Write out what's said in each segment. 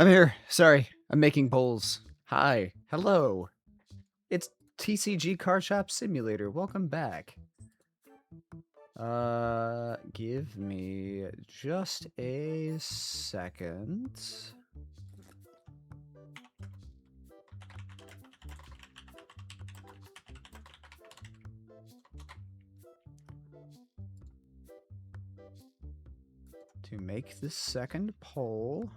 I'm here. Sorry, I'm making polls. Hi. Hello. It's TCG Card Shop Simulator. Welcome back. Give me just a second. To make the second poll.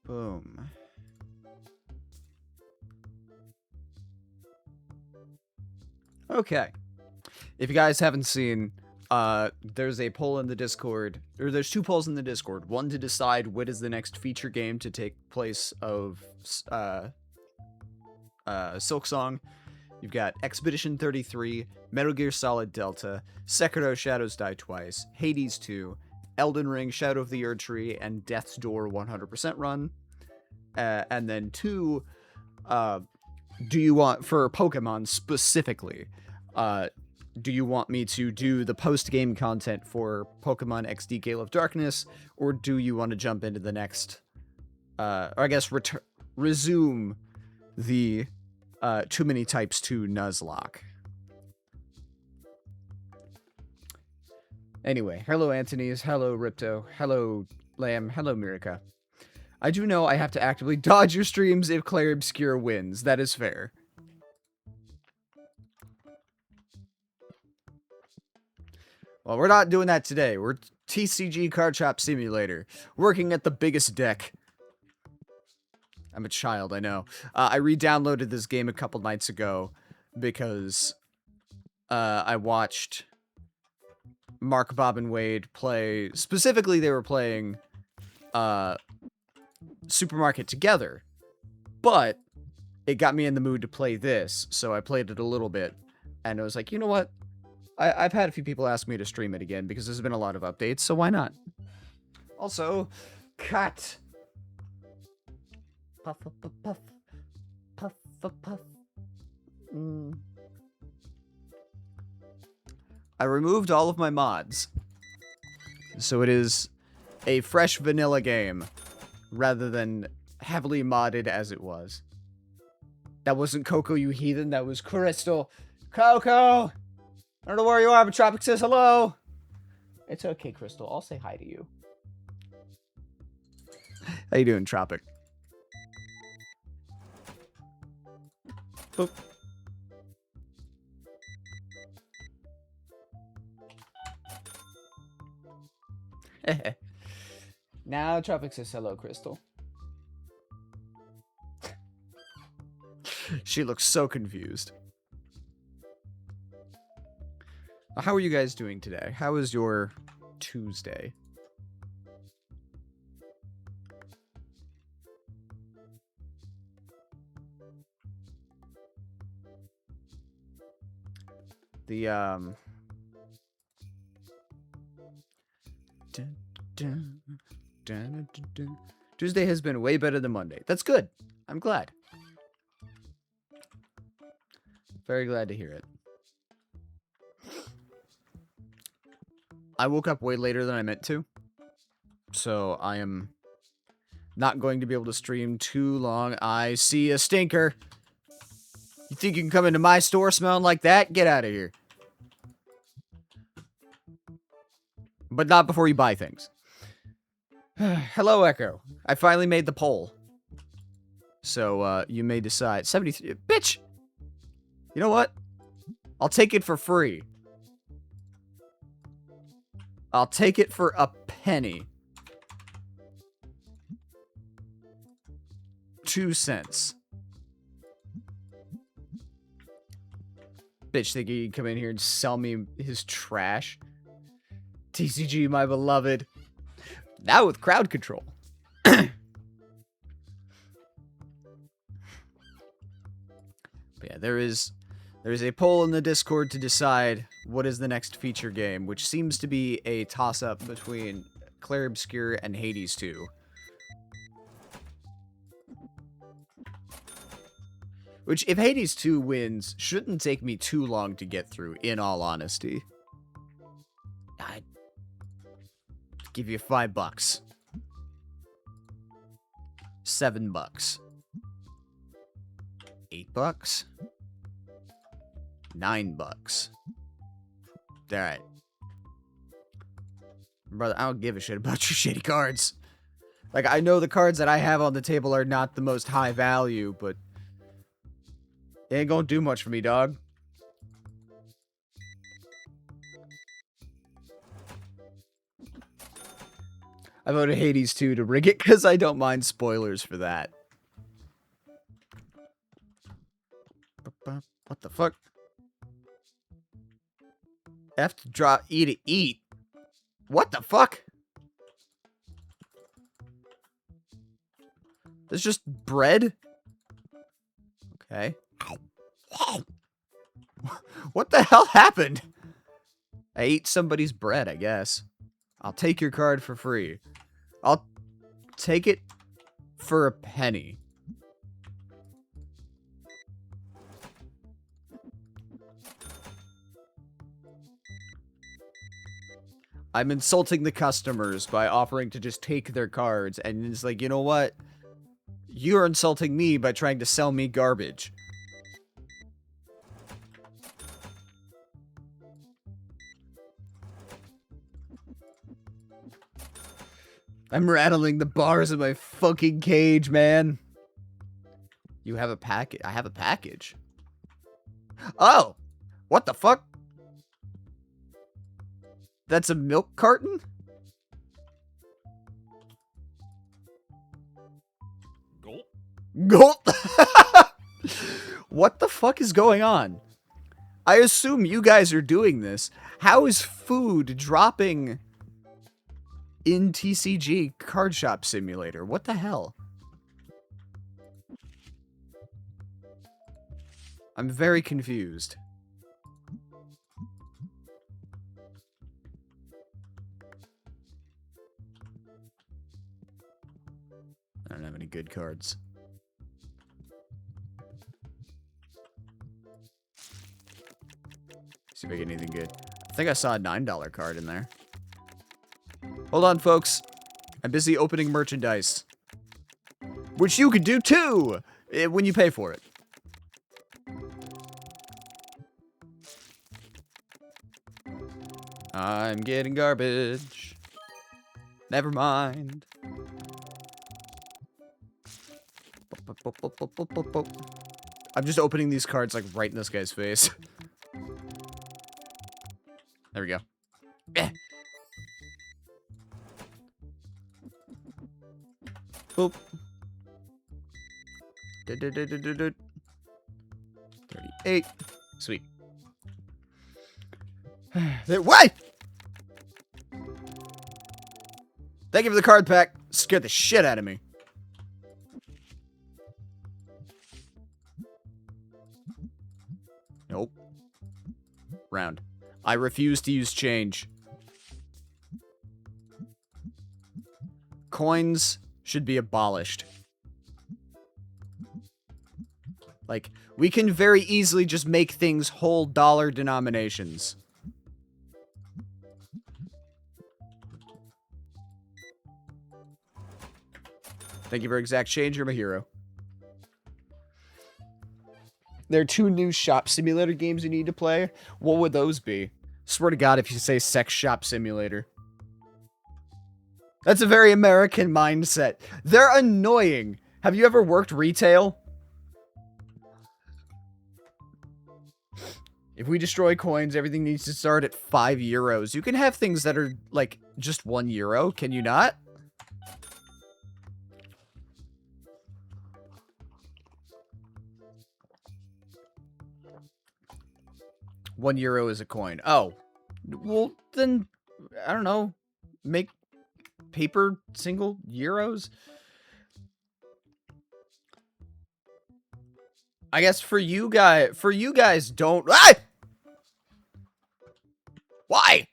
Boom. Okay. If you guys haven't seen, there's a poll in the Discord, or there's two polls in the Discord. One to decide what is the next feature game to take place of Silksong. You've got Expedition 33, Metal Gear Solid Delta, Sekiro Shadows Die Twice, Hades 2, Elden Ring Shadow of the Erdtree, and Death's Door 100% run. And then two, do you want, for Pokemon specifically, do you want me to do the post-game content for Pokemon XD Gale of Darkness, or do you want to jump into the next, or I guess resume the Too Many Types 2 Nuzlocke? Anyway, hello Antonies, hello Ripto, hello Lamb, hello Mirika. I do know I have to actively dodge your streams if Claire Obscure wins. That is fair. Well, we're not doing that today. We're TCG Card Shop Simulator, working at the biggest deck. I'm a child, I know. I re-downloaded this game a couple nights ago because I watched Mark, Bob, and Wade play. Specifically, they were playing Supermarket together, but it got me in the mood to play this, so I played it a little bit, and I was like, you know what? I've had a few people ask me to stream it again because there's been a lot of updates, so why not? Also, cut. Puff, puff, puff, puff, puff, puff, puff. I removed all of my mods, so it is a fresh vanilla game rather than heavily modded as it was. That wasn't Coco, you heathen. That was Crystal. Coco! I don't know where you are, but Tropic says hello. It's okay, Crystal. I'll say hi to you. How you doing, Tropic? Boop. Now Tropic says hello, Crystal. She looks so confused. How are you guys doing today? How is your Tuesday? Tuesday has been way better than Monday. That's good. I'm glad. Very glad to hear it. I woke up way later than I meant to, so I am not going to be able to stream too long. I see a stinker. You think you can come into my store smelling like that? Get out of here. But not before you buy things. Hello, Echo. I finally made the poll. So, you may decide. 73. Bitch! You know what? I'll take it for free. I'll take it for a penny. 2 cents. Bitch think he can come in here and sell me his trash. TCG, my beloved. Now with crowd control. But yeah, there is a poll in the Discord to decide what is the next feature game, which seems to be a toss-up between Claire Obscure and Hades 2. Which, if Hades 2 wins, shouldn't take me too long to get through, in all honesty. I'd give you $5. $7. $8. $9. Alright. Brother, I don't give a shit about your shitty cards. Like, I know the cards that I have on the table are not the most high value, but it ain't gonna do much for me, dog. I voted Hades 2 to rig it because I don't mind spoilers for that. What the fuck? F to drop, E to eat. What the fuck? There's just bread? Okay. What the hell happened? I ate somebody's bread, I guess. I'll take your card for free. I'll take it for a penny. I'm insulting the customers by offering to just take their cards, and it's like, you know what? You're insulting me by trying to sell me garbage. I'm rattling the bars of my fucking cage, man. You have a package. I have a package. Oh! What the fuck? That's a milk carton? Gulp. Gulp! What the fuck is going on? I assume you guys are doing this. How is food dropping in TCG Card Shop Simulator? What the hell? I'm very confused. I don't have any good cards. See if I get anything good. I think I saw a $9 card in there. Hold on, folks. I'm busy opening merchandise. Which you could do too, when you pay for it. I'm getting garbage. Never mind. I'm just opening these cards like right in this guy's face. There we go. Boop. 38. Sweet. What? Thank you for the card pack. Scared the shit out of me. Nope. Round. I refuse to use change. Coins should be abolished. Like, we can very easily just make things whole dollar denominations. Thank you for exact change. You're my hero. There are 2 new shop simulator games you need to play. What would those be? Swear to God if you say sex shop simulator. That's a very American mindset. They're annoying. Have you ever worked retail? If we destroy coins, everything needs to start at €5. You can have things that are, like, just €1. Can you not? €1 is a coin. Oh. Well, then, I don't know. Make paper single euros? I guess for you guys don't. Ah! Why?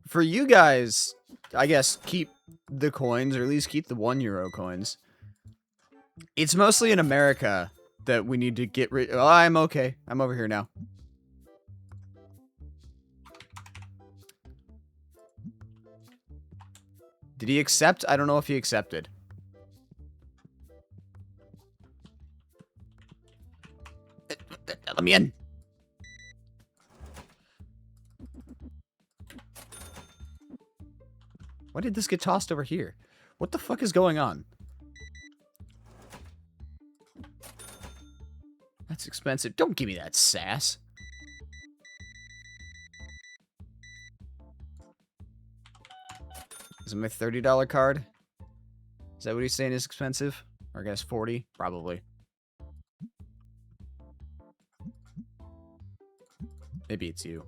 For you guys, I guess keep the coins, or at least keep the €1 coins. It's mostly in America that we need to get rid. Oh, I'm okay. I'm over here now. Did he accept? I don't know if he accepted. Let me in. Why did this get tossed over here? What the fuck is going on? That's expensive. Don't give me that sass. Is it my $30 card? Is that what he's saying is expensive? Or I guess 40? Probably. Maybe it's you.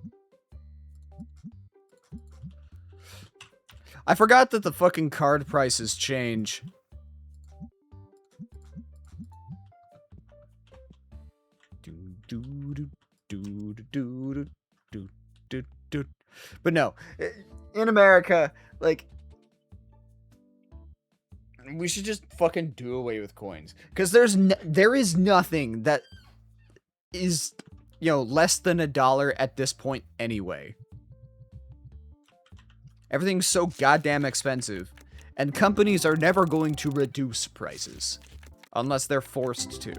I forgot that the fucking card prices change. But no, in America, like, we should just fucking do away with coins, because there is nothing that is, you know, less than $1 at this point anyway. Everything's so goddamn expensive, and companies are never going to reduce prices unless they're forced to.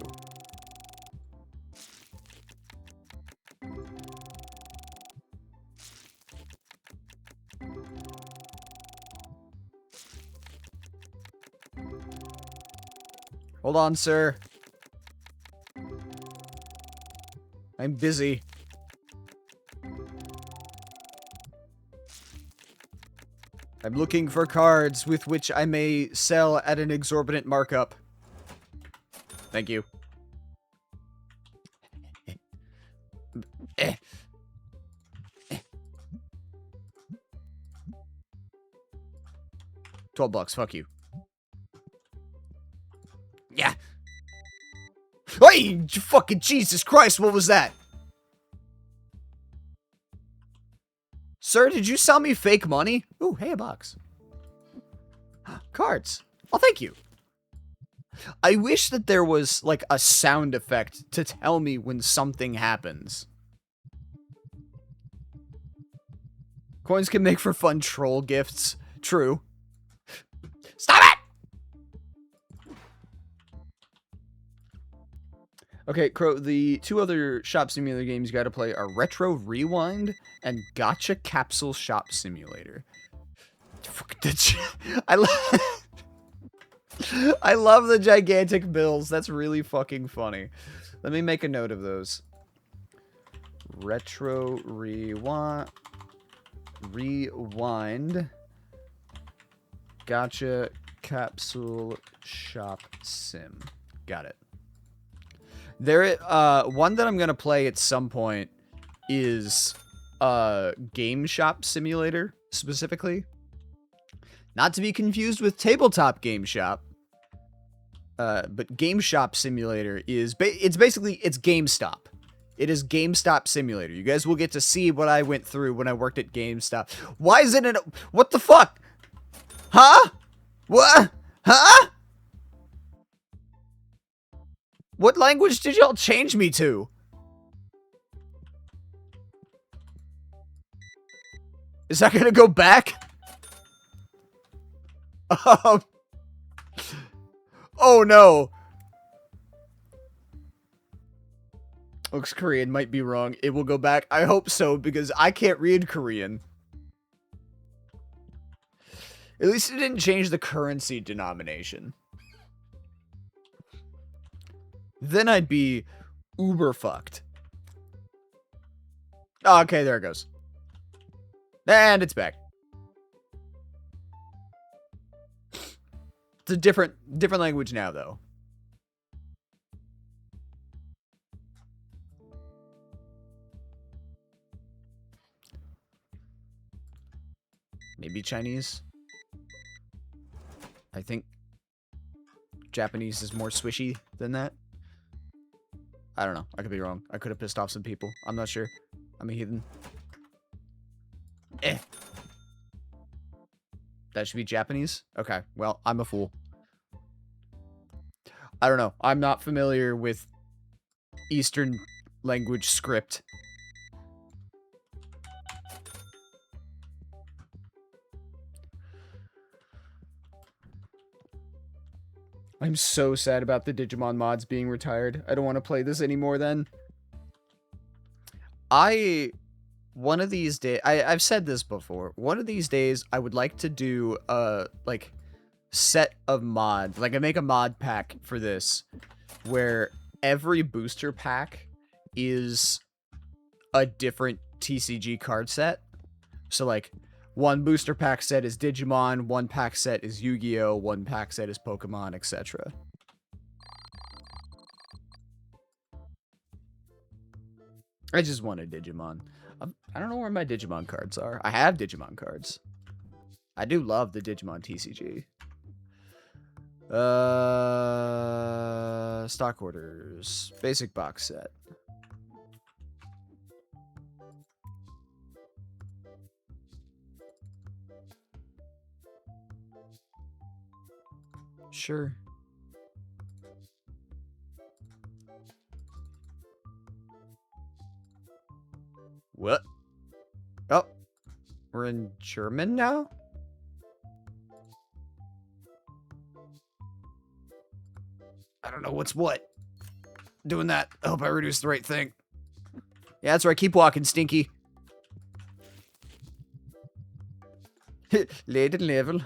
Hold on, sir. I'm busy. I'm looking for cards with which I may sell at an exorbitant markup. Thank you. 12 bucks, fuck you. Yeah. Hey, fucking Jesus Christ, what was that? Sir, did you sell me fake money? Ooh, hey, a box. Cards. Oh, thank you. I wish that there was, like, a sound effect to tell me when something happens. Coins can make for fun troll gifts. True. Stop it! Okay, Crow, the two other Shop Simulator games you gotta play are Retro Rewind and Gotcha Capsule Shop Simulator. I love the gigantic bills. That's really fucking funny. Let me make a note of those. Retro Rewind. Gotcha Capsule Shop Sim. Got it. There, one that I'm gonna play at some point is Game Shop Simulator, specifically. Not to be confused with Tabletop Game Shop. But Game Shop Simulator is, it's GameStop. It is GameStop Simulator. You guys will get to see what I went through when I worked at GameStop. Why is it what the fuck? Huh? What? Huh? What language did y'all change me to? Is that gonna go back? Oh no. Looks Korean, might be wrong. It will go back. I hope so, because I can't read Korean. At least it didn't change the currency denomination. Then I'd be uber fucked. Oh, okay, there it goes. And it's back. It's a different language now, though. Maybe Chinese. I think Japanese is more swishy than that. I don't know. I could be wrong. I could have pissed off some people. I'm not sure. I'm a heathen. That should be Japanese? Okay, well, I'm a fool. I don't know. I'm not familiar with Eastern language script. I'm so sad about the Digimon mods being retired. I don't want to play this anymore then. One of these days, I've said this before. One of these days, I would like to do a, like, set of mods. Like, I make a mod pack for this, where every booster pack is a different TCG card set. So, like, one booster pack set is Digimon, one pack set is Yu-Gi-Oh!, one pack set is Pokemon, etc. I just want a Digimon. I don't know where my Digimon cards are. I have Digimon cards. I do love the Digimon TCG. Stock orders. Basic box set. Sure. What? Oh, we're in German now? I don't know what's what. Doing that. I hope I reduced the right thing. Yeah, that's right. Keep walking, Stinky. Late level.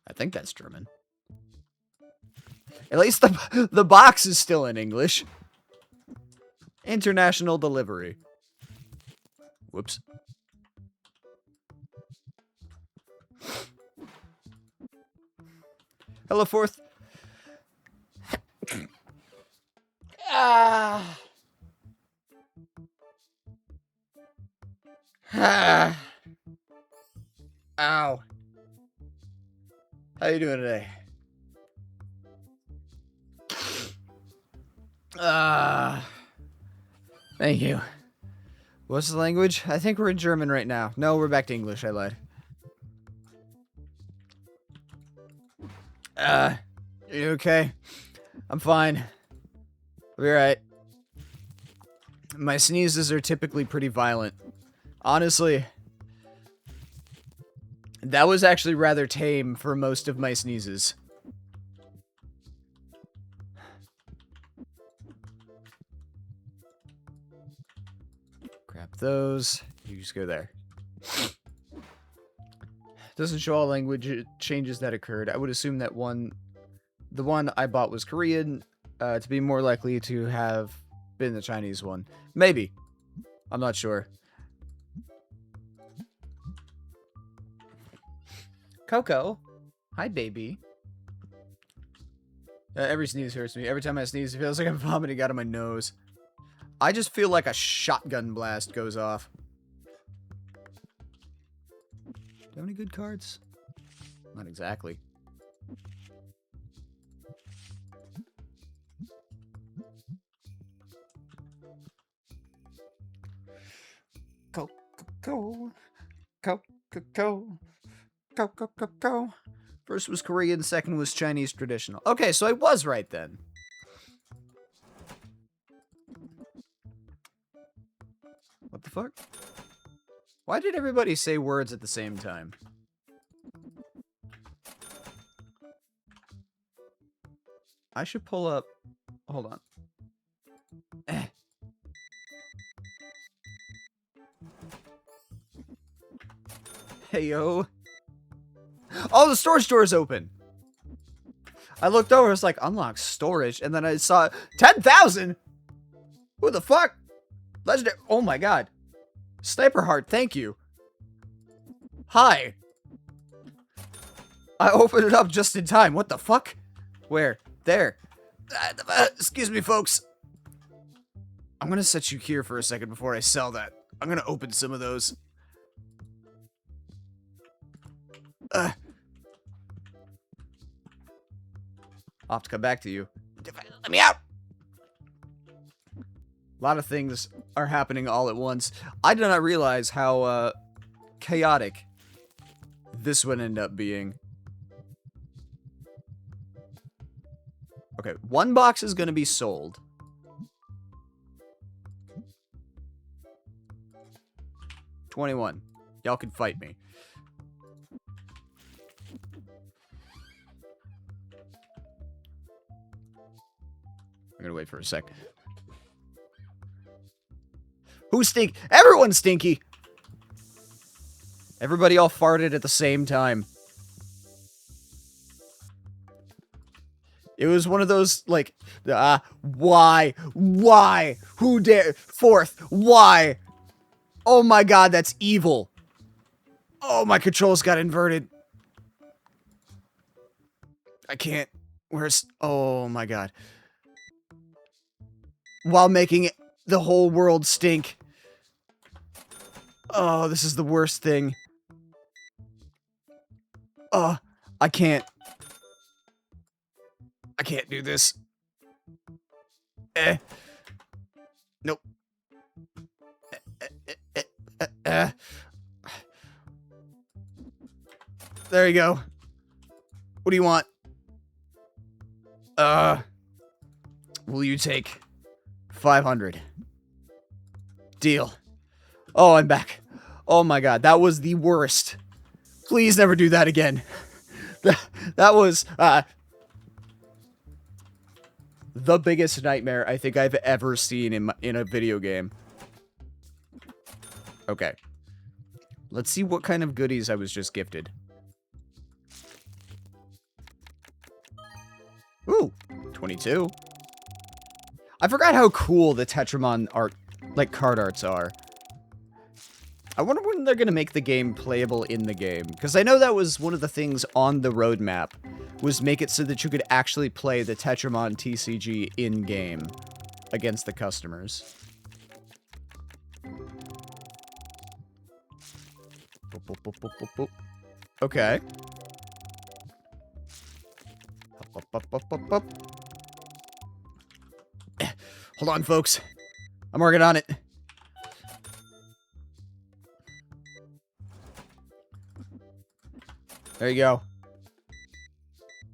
I think that's German. At least the box is still in English. International delivery. Whoops. Hello, fourth. Ah. Ah. Ow. How you doing today? Thank you. What's the language? I think we're in German right now. No, we're back to English. I lied. You okay? I'm fine. I'll be right. My sneezes are typically pretty violent. Honestly, that was actually rather tame for most of my sneezes. Grab those. You just go there. Doesn't show all language changes that occurred. I would assume that the one I bought was Korean, to be more likely to have been the Chinese one. Maybe. I'm not sure. Coco. Hi, baby. Every sneeze hurts me. Every time I sneeze, it feels like I'm vomiting out of my nose. I just feel like a shotgun blast goes off. Do you have any good cards? Not exactly. Go. First was Korean, second was Chinese traditional. Okay, so I was right then. What the fuck? Why did everybody say words at the same time? I should pull up... Hold on. Hey, yo. Oh, the storage door is open. I looked over, it's like, unlock storage, and then I saw 10,000! Who the fuck? Legendary. Oh my god. Sniper Heart, thank you. Hi. I opened it up just in time. What the fuck? Where? There. Excuse me, folks. I'm gonna set you here for a second before I sell that. I'm gonna open some of those. I'll have to come back to you. Let me out! A lot of things are happening all at once. I did not realize how chaotic this would end up being. Okay, one box is going to be sold. $21. Y'all can fight me. I'm gonna wait for a sec. Who's stink? Everyone's stinky! Everybody all farted at the same time. It was one of those, like, why? Why? Who dare? Fourth, why? Oh my god, that's evil. Oh, my controls got inverted. I can't. Where's... Oh my god. While making the whole world stink. Oh, this is the worst thing. I can't. I can't do this. Nope. There you go. What do you want? Will you take 500? Deal. Oh, I'm back. Oh my god, that was the worst. Please never do that again. That was, the biggest nightmare I think I've ever seen in a video game. Okay. Let's see what kind of goodies I was just gifted. Ooh, 22. I forgot how cool the Tetramon art, like, card arts are. I wonder when they're gonna make the game playable in the game. Because I know that was one of the things on the roadmap, was make it so that you could actually play the Tetramon TCG in-game against the customers. Boop, boop, boop, boop, boop, boop. Okay. Up, up, up, up, up. Hold on, folks. I'm working on it. There you go.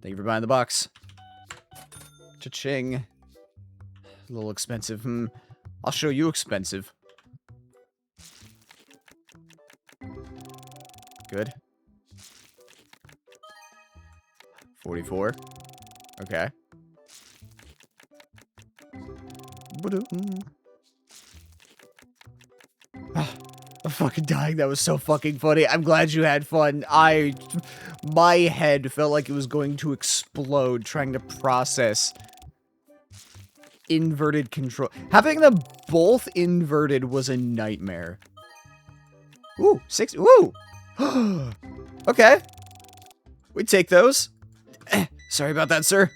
Thank you for buying the box. Cha-ching. A little expensive. I'll show you expensive. Good. 44. Okay. I'm fucking dying. That was so fucking funny. I'm glad you had fun. My head felt like it was going to explode trying to process inverted control. Having them both inverted was a nightmare. Ooh, 6. Ooh. Okay. We take those. Sorry about that, sir.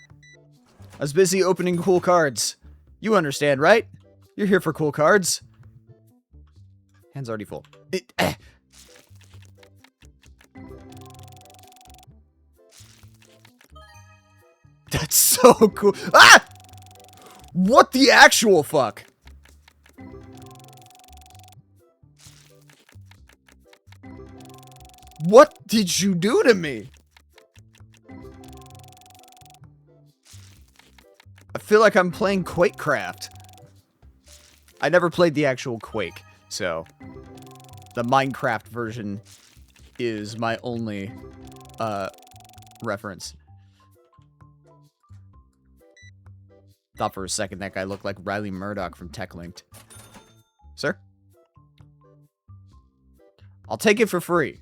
I was busy opening cool cards. You understand, right? You're here for cool cards. Hand's already full. That's so cool. Ah! What the actual fuck? What did you do to me? I feel like I'm playing Quakecraft. I never played the actual Quake, so the Minecraft version is my only reference. Thought for a second that guy looked like Riley Murdoch from Tech Linked. Sir? I'll take it for free.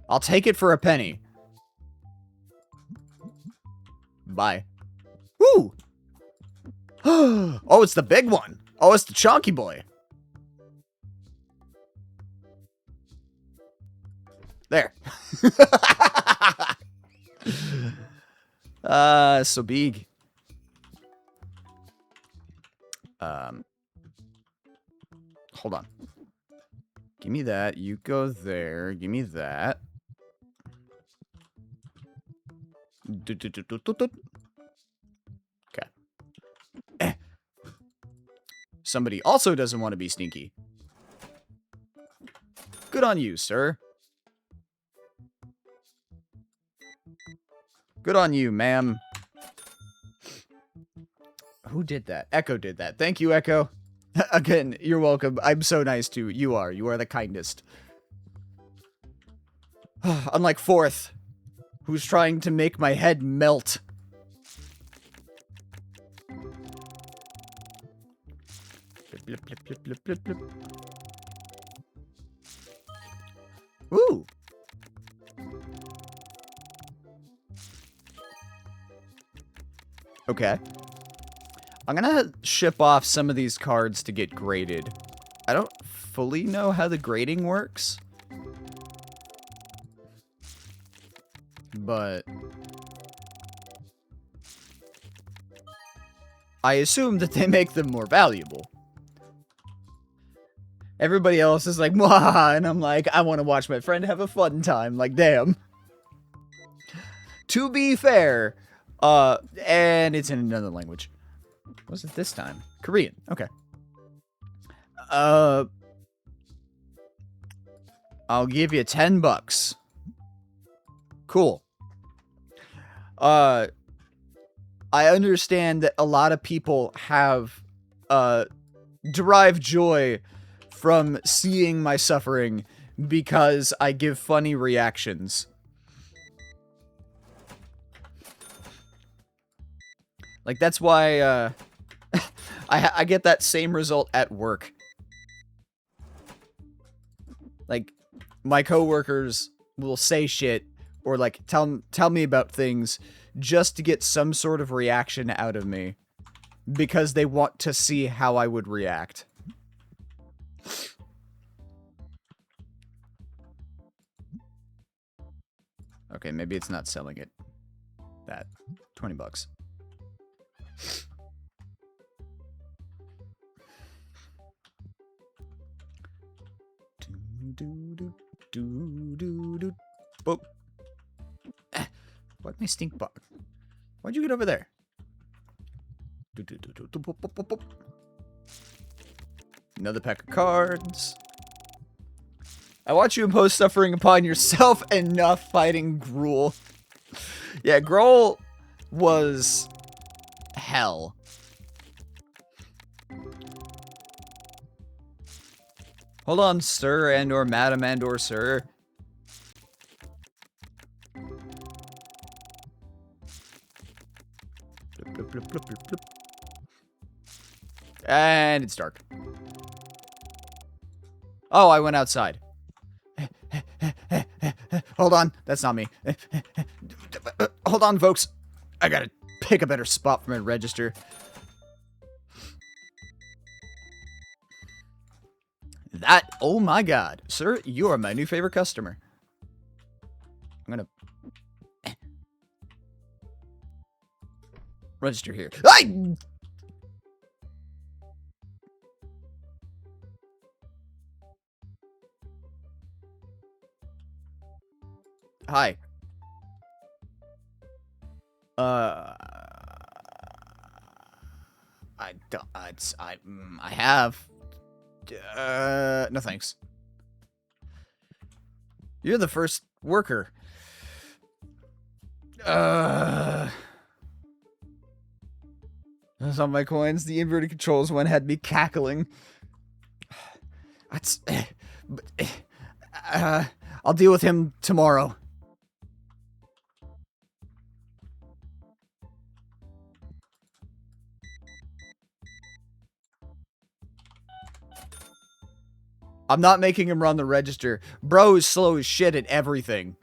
I'll take it for a penny. Bye. Woo! Oh, it's the big one. Oh, it's the chonky boy. There. So big. Hold on. Give me that. You go there. Give me that. Okay. somebody also doesn't want to be sneaky. Good on you, sir. Good on you, ma'am. Who did that? Echo did that. Thank you, Echo. Again, you're welcome. I'm so nice too. You are. You are the kindest. Unlike Fourth, who's trying to make my head melt. Blip, blip, blip, blip, blip, blip. Ooh. Okay. I'm gonna ship off some of these cards to get graded. I don't fully know how the grading works. But I assume that they make them more valuable. Everybody else is like, mwah, and I'm like, I want to watch my friend have a fun time. Like, damn. To be fair, and it's in another language. What was it this time? Korean. Okay. I'll give you $10. Cool. I understand that a lot of people have, derived joy from seeing my suffering because I give funny reactions. Like, that's why, I get that same result at work. Like, my coworkers will say shit or, like, tell me about things just to get some sort of reaction out of me because they want to see how I would react. Okay, maybe it's not selling it. That. $20. Boop. What my stink bug? Why'd you get over there? Another pack of cards. I watch you impose suffering upon yourself. Enough fighting Gruul. Yeah, Gruul was hell. Hold on, sir, and or madam, and or sir. Blip, blip, blip, blip, blip. And it's dark. Oh, I went outside. Hold on, that's not me. Hold on, folks. I gotta pick a better spot for my register. That, oh my god. Sir, you are my new favorite customer. I'm gonna register here. Hi. I don't, I have. No thanks. You're the first worker. Those on my coins. The inverted controls one had me cackling. That's. I'll deal with him tomorrow. I'm not making him run the register. Bro is slow as shit at everything.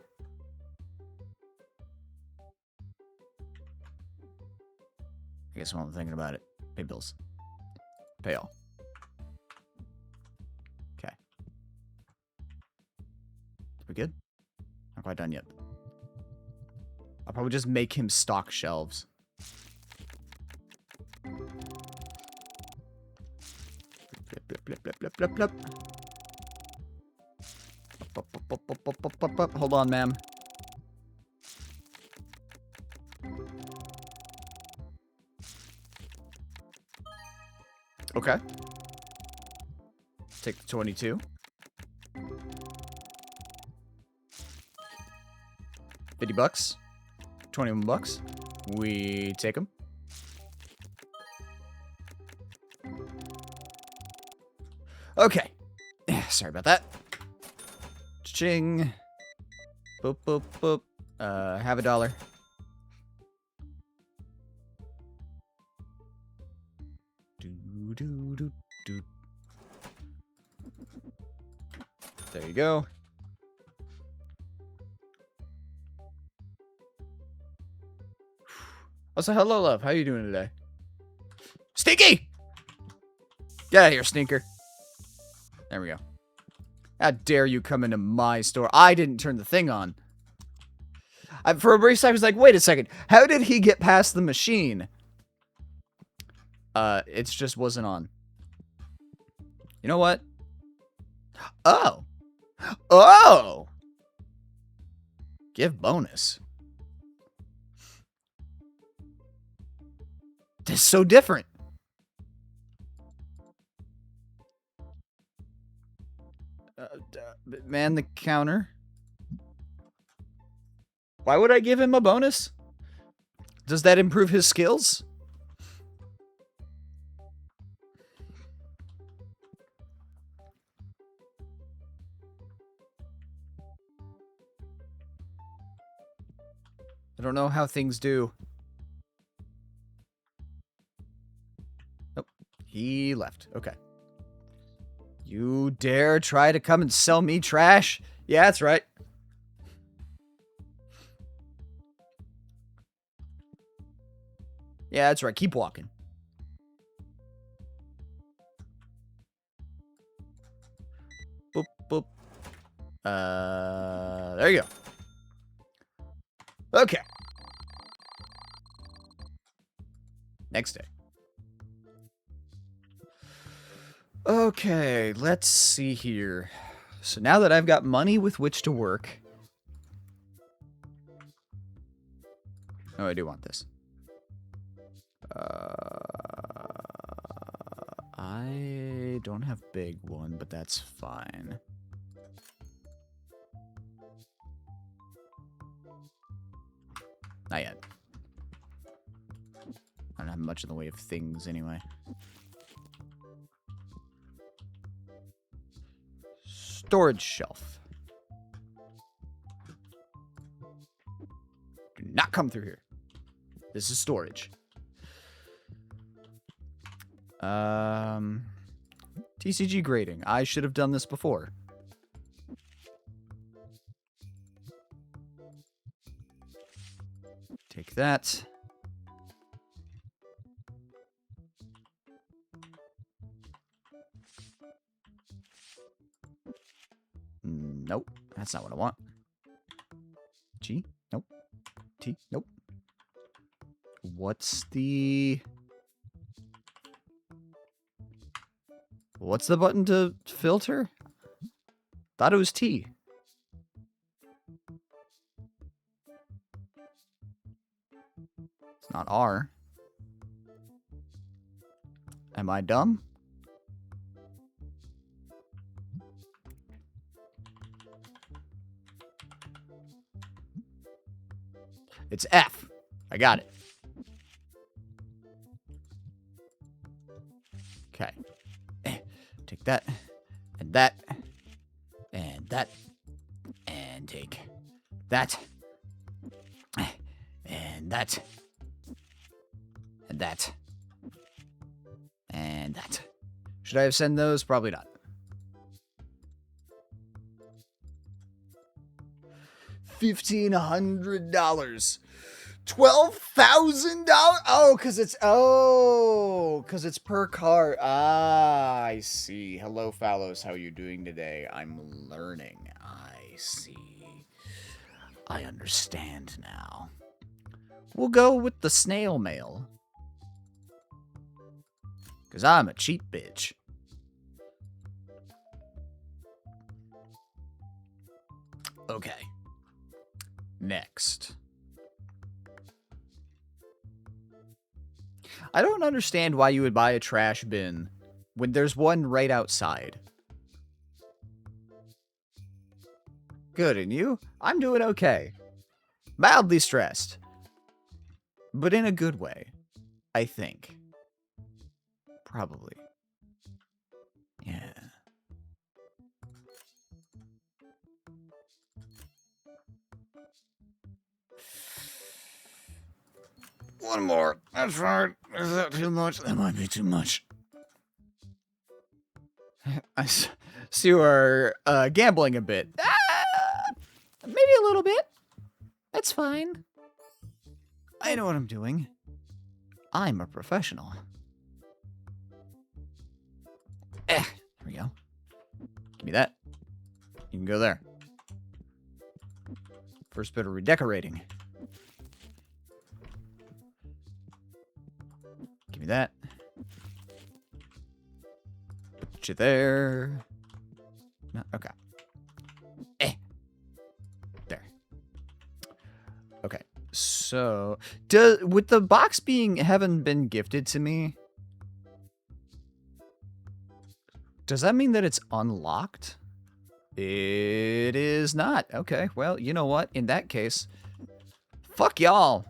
I guess while I'm thinking about it, pay bills. Pay all. Okay. We good? Not quite done yet. I'll probably just make him stock shelves. Blip, blip, blip, blip, blip, blip. Hold on, ma'am. Okay. take the 22. 50 bucks. 21 bucks. We take them. Okay. Sorry about that. Ching. Boop, boop, boop. Have $1. Do, do, do, do. There you go. Also, hello, love. How you doing today? Stinky! Get out of here, stinker. There we go. How dare you come into my store? I didn't turn the thing on. For a brief second, I was like, wait a second. How did he get past the machine? It just wasn't on. You know what? Oh. Oh! Give bonus. This is so different. Man the counter. Why would I give him a bonus? Does that improve his skills? I don't know how things do. Nope. He left. Okay. You dare try to come and sell me trash? Yeah, that's right. Yeah, that's right. Keep walking. Boop, boop. There you go. Okay. Next day. Okay, let's see here. So now that I've got money with which to work. Oh, I do want this. I don't have big one, but that's fine. Not yet. I don't have much in the way of things anyway. Storage shelf. Do not come through here. This is storage. TCG grading. I should have done this before. Take that. Nope, that's not what I want. G? Nope. T? Nope. What's the button to filter? Thought it was T. It's not R. Am I dumb? It's F. I got it. Okay. Take that, and that, and that, and take that, and that, and that, and that. Should I have sent those? Probably not. $1,500. $12,000? Oh, because it's per card. Ah, I see. Hello, Fallows. How are you doing today? I'm learning. I see. I understand now. We'll go with the snail mail. Because I'm a cheap bitch. Okay. Next. I don't understand why you would buy a trash bin when there's one right outside. Good, and you? I'm doing okay. Mildly stressed. But in a good way. I think. Probably. Yeah. One more. That's right. Is that too much? That might be too much. I see you are gambling a bit. Maybe a little bit. That's fine. I know what I'm doing. I'm a professional. Here we go. Give me that. You can go there. First bit of redecorating. Give me that. Put you there. No, okay. There. Okay. So, with the box having been gifted to me, does that mean that it's unlocked? It is not. Okay, well, you know what? In that case, fuck y'all.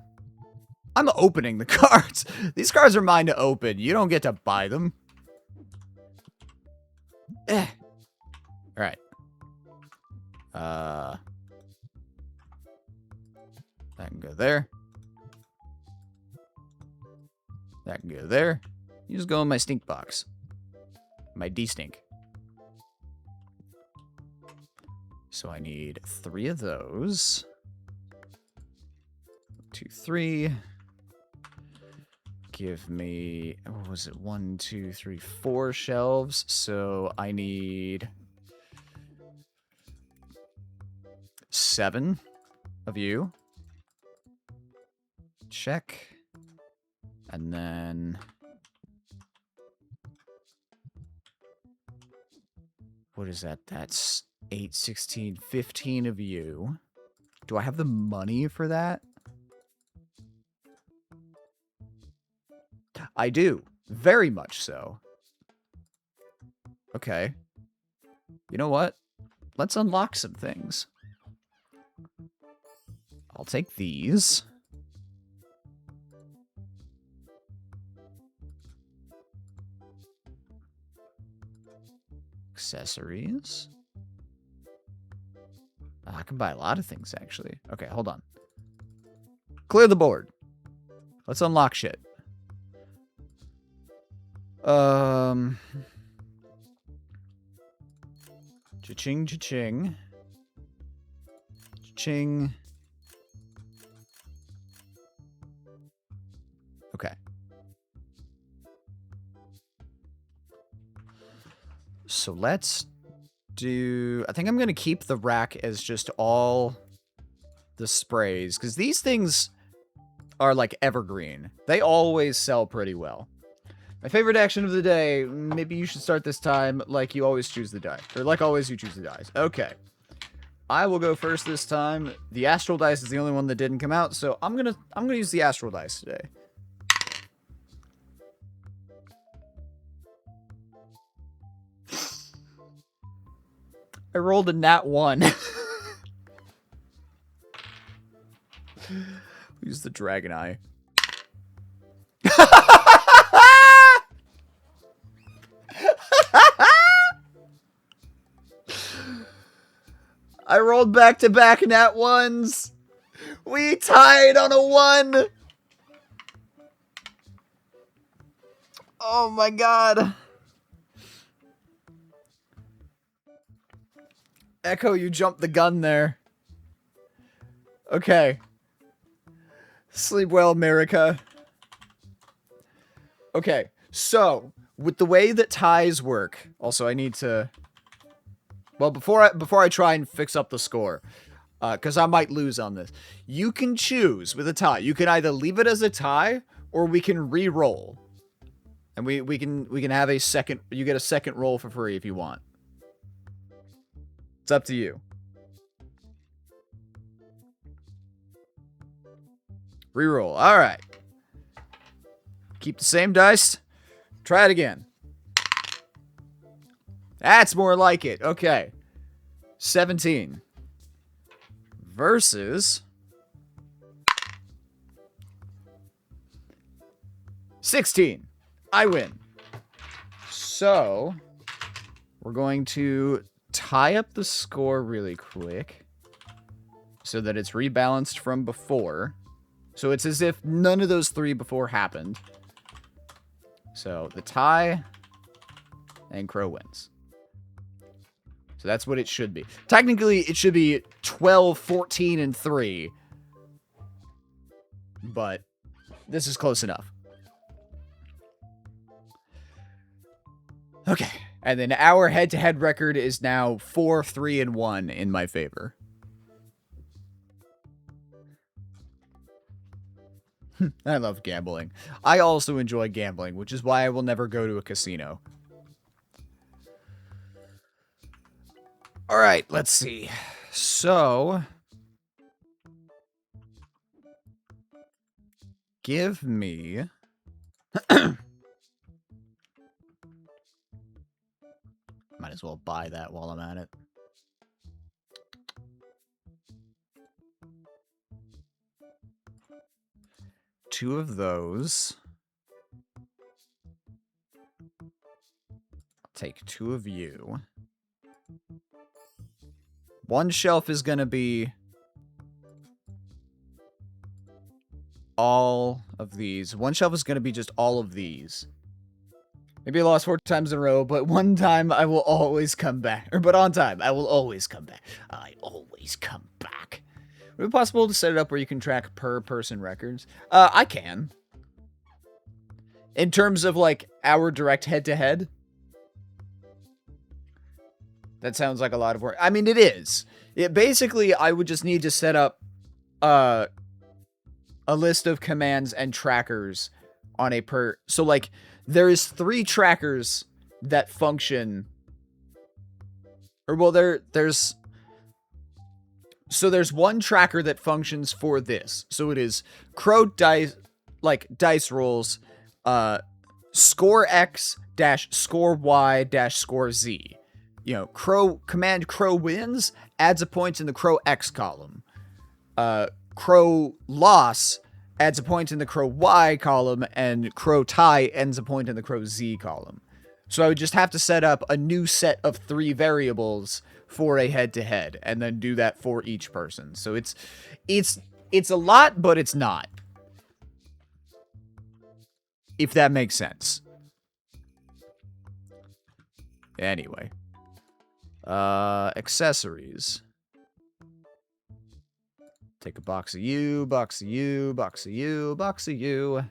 I'm opening the cards. These cards are mine to open. You don't get to buy them. All right. That can go there. That can go there. You just go in my stink box. My de-stink. So I need 3 of those. 2, 3. Give me, what was it? 1, 2, 3, 4 shelves. So I need 7 of you. Check. And then what is that? That's 8, 16, 15 of you. Do I have the money for that? I do. Very much so. Okay. You know what? Let's unlock some things. I'll take these. Accessories. I can buy a lot of things, actually. Okay, hold on. Clear the board. Let's unlock shit. Cha-ching, cha-ching. Cha-ching. Okay. So let's do... I think I'm going to keep the rack as just all the sprays, because these things are like evergreen. They always sell pretty well. My favorite action of the day, maybe you should start this time like you always choose the die. Or like always you choose the dice. Okay. I will go first this time. The astral dice is the only one that didn't come out, so I'm gonna use the astral dice today. I rolled a nat 1. Use the dragon eye. I rolled back-to-back nat 1s. We tied on a 1. Oh my god. Echo, you jumped the gun there. Okay. Sleep well, America. Okay, so with the way that ties work, also I need to... Well, before I try and fix up the score, because I might lose on this, you can choose with a tie. You can either leave it as a tie, or we can re-roll, and we can have a second. You get a second roll for free if you want. It's up to you. Re-roll. All right. Keep the same dice. Try it again. That's more like it. Okay. 17. versus 16. I win. So, we're going to tie up the score really quick so that it's rebalanced from before. So it's as if none of those 3 before happened. So the tie and Crow wins. So that's what it should be. Technically, it should be 12, 14, and 3. But this is close enough. Okay. And then our head-to-head record is now 4, 3, and 1 in my favor. I love gambling. I also enjoy gambling, which is why I will never go to a casino. Alright, let's see. So, give me... Might as well buy that while I'm at it. Two of those. I'll take 2 of you. One shelf is going to be all of these. One shelf is going to be just all of these. Maybe I lost 4 times in a row, but one time I will always come back. But on time, I will always come back. I always come back. Would it be possible to set it up where you can track per person records? I can. In terms of, like, our direct head-to-head. That sounds like a lot of work. I mean, it is. Basically, I would just need to set up a list of commands and trackers on a per... So, like, there is 3 trackers that function... Or, well, there's... So there's one tracker that functions for this. So it is Crow dice, like dice rolls, score X dash score Y dash score Z. You know, command Crow wins adds a point in the Crow X column. Crow loss adds a point in the Crow Y column, and Crow tie ends a point in the Crow Z column. So I would just have to set up a new set of 3 variables for a head-to-head, and then do that for each person. So it's a lot, but it's not. If that makes sense. Anyway. Accessories. Take a box of you, box of you, box of you, box of you.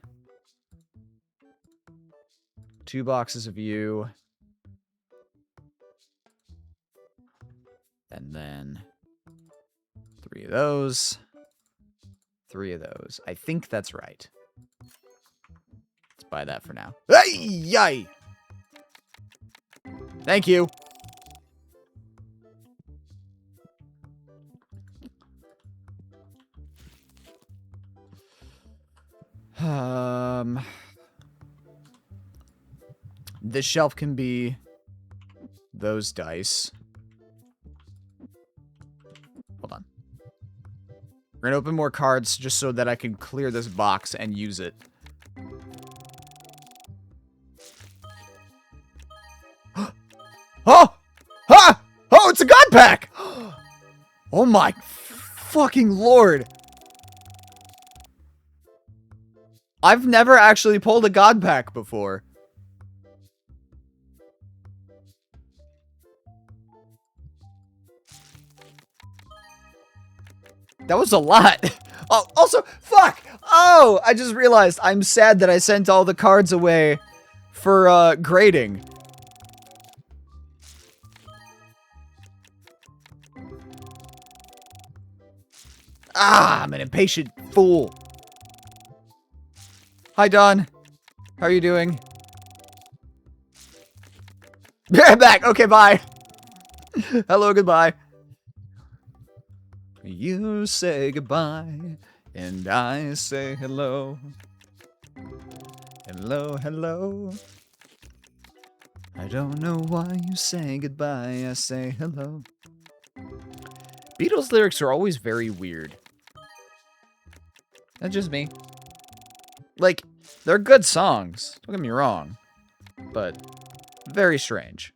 2 boxes of you. And then 3 of those. 3 of those. I think that's right. Let's buy that for now. Hey! Yay! Thank you. This shelf can be those dice. Hold on. We're gonna open more cards just so that I can clear this box and use it. Oh! Ha! Oh, it's a god pack! Oh my fucking lord! I've never actually pulled a god pack before. That was a lot. Oh, also, fuck! Oh, I just realized I'm sad that I sent all the cards away for, grading. Ah, I'm an impatient fool. Hi, Don. How are you doing? Yeah, back. Okay, bye. Hello, goodbye. You say goodbye, and I say hello. Hello, hello. I don't know why you say goodbye, I say hello. Beatles lyrics are always very weird. That's just me. Like, they're good songs, don't get me wrong, but very strange.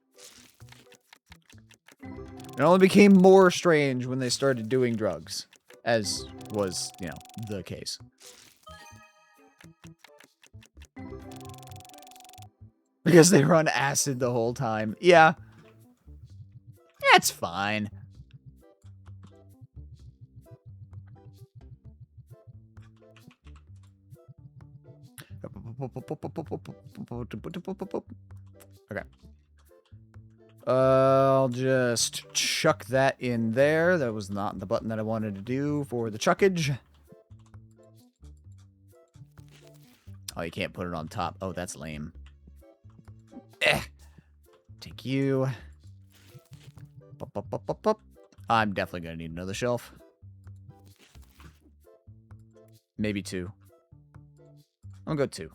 It only became more strange when they started doing drugs, as was, you know, the case. Because they run acid the whole time. Yeah. That's fine. Okay. I'll just chuck that in there. That was not the button that I wanted to do for the chuckage. Oh, you can't put it on top. Oh, that's lame. Take you. I'm definitely going to need another shelf. Maybe 2. I'll go 2.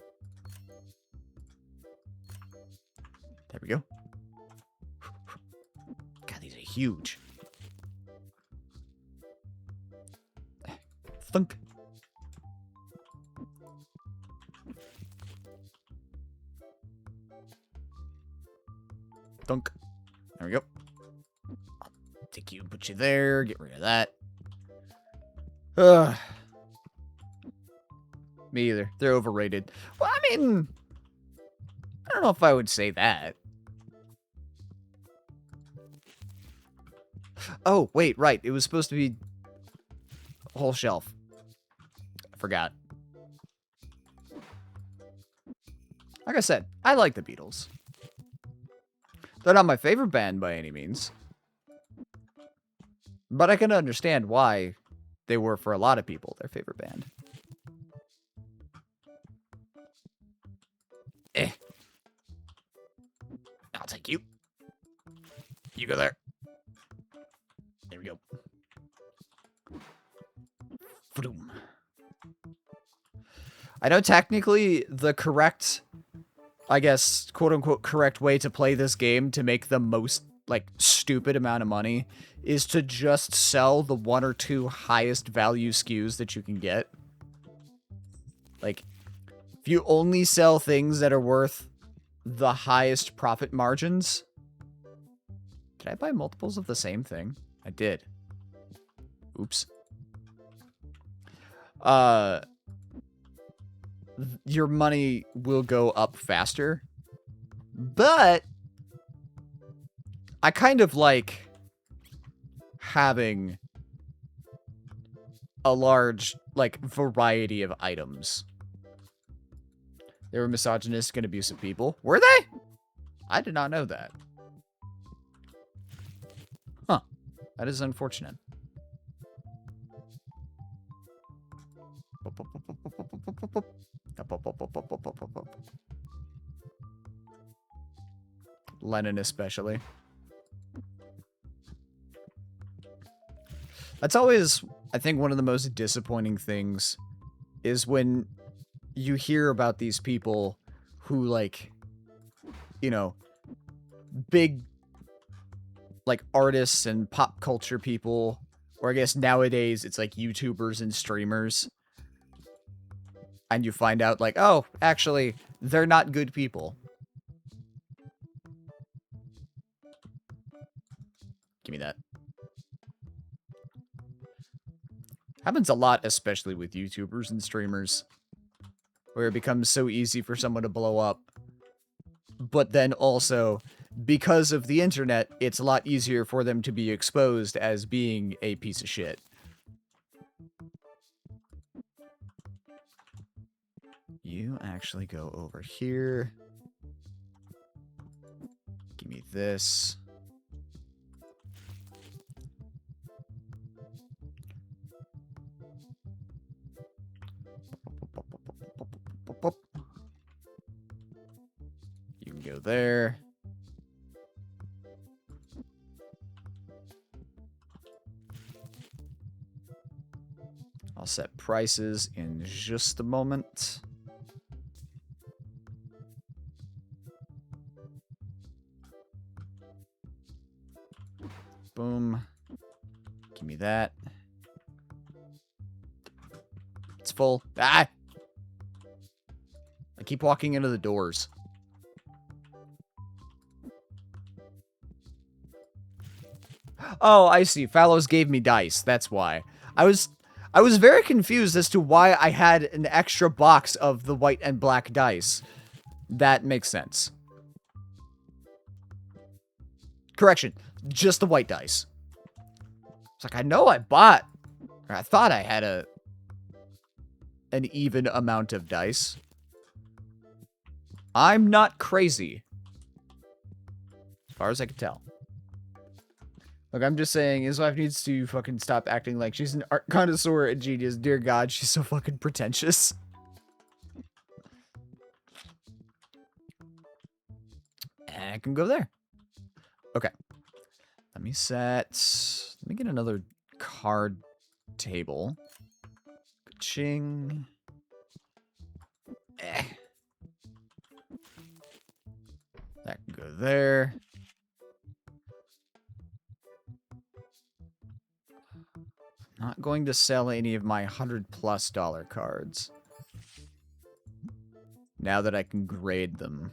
There we go. God, these are huge. Thunk. Thunk. There we go. I'll take you and put you there. Get rid of that. Ugh. Me either. They're overrated. Well, I mean, I don't know if I would say that. Oh, wait, right. It was supposed to be a whole shelf. I forgot. Like I said, I like the Beatles. They're not my favorite band by any means. But I can understand why they were, for a lot of people, their favorite band. I'll take you. You go there. There we go. Vroom. I know technically the correct, I guess, quote-unquote correct way to play this game to make the most, like, stupid amount of money is to just sell the 1 or 2 highest value SKUs that you can get. Like, if you only sell things that are worth the highest profit margins... Did I buy multiples of the same thing? I did. Oops. Your money will go up faster. But I kind of like having a large, like, variety of items. They were misogynistic and abusive people. Were they? I did not know that. Huh. That is unfortunate. Lenin especially. That's always, I think, one of the most disappointing things is when you hear about these people who, like, you know, big, like, artists and pop culture people, or I guess nowadays it's like YouTubers and streamers, and you find out, like, oh, actually, they're not good people. Give me that. Happens a lot, especially with YouTubers and streamers, where it becomes so easy for someone to blow up. But then also, because of the internet, it's a lot easier for them to be exposed as being a piece of shit. You actually go over here. Give me this. You can go there. I'll set prices in just a moment. Boom. Give me that. It's full. Ah! I keep walking into the doors. Oh, I see. Fallows gave me dice. That's why. I was very confused as to why I had an extra box of the white and black dice. That makes sense. Correction. Just the white dice. It's like, I know I bought, or I thought I had an even amount of dice. I'm not crazy. As far as I can tell. Look, I'm just saying, his wife needs to fucking stop acting like she's an art connoisseur and genius. Dear God, she's so fucking pretentious. And I can go there. Okay. Let me get another card table. Ka-ching. That can go there. Not going to sell any of my $100+ cards. Now that I can grade them.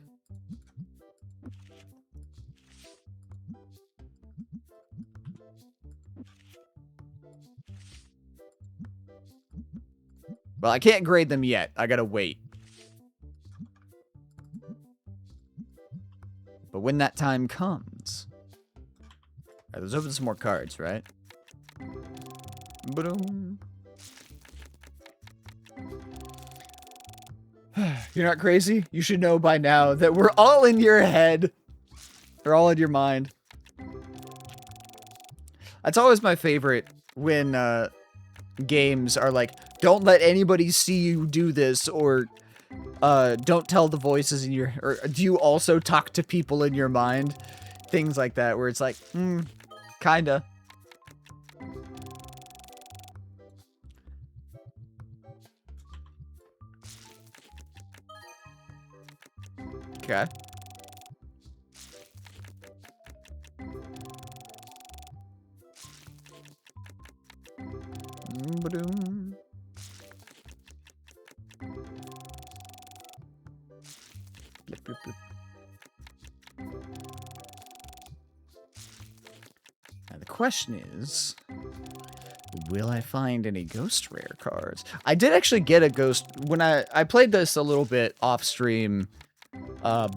Well, I can't grade them yet. I gotta wait. But when that time comes... Alright, let's open some more cards, right? Ba-dum. You're not crazy? You should know by now that we're all in your head. They're all in your mind. That's always my favorite when games are like, don't let anybody see you do this, or don't tell the voices in your... Or do you also talk to people in your mind? Things like that, where it's like, kinda. Okay. Ba-doom. Blip, blip, blip. Now the question is, will I find any ghost rare cards? I did actually get a ghost when I played this a little bit off stream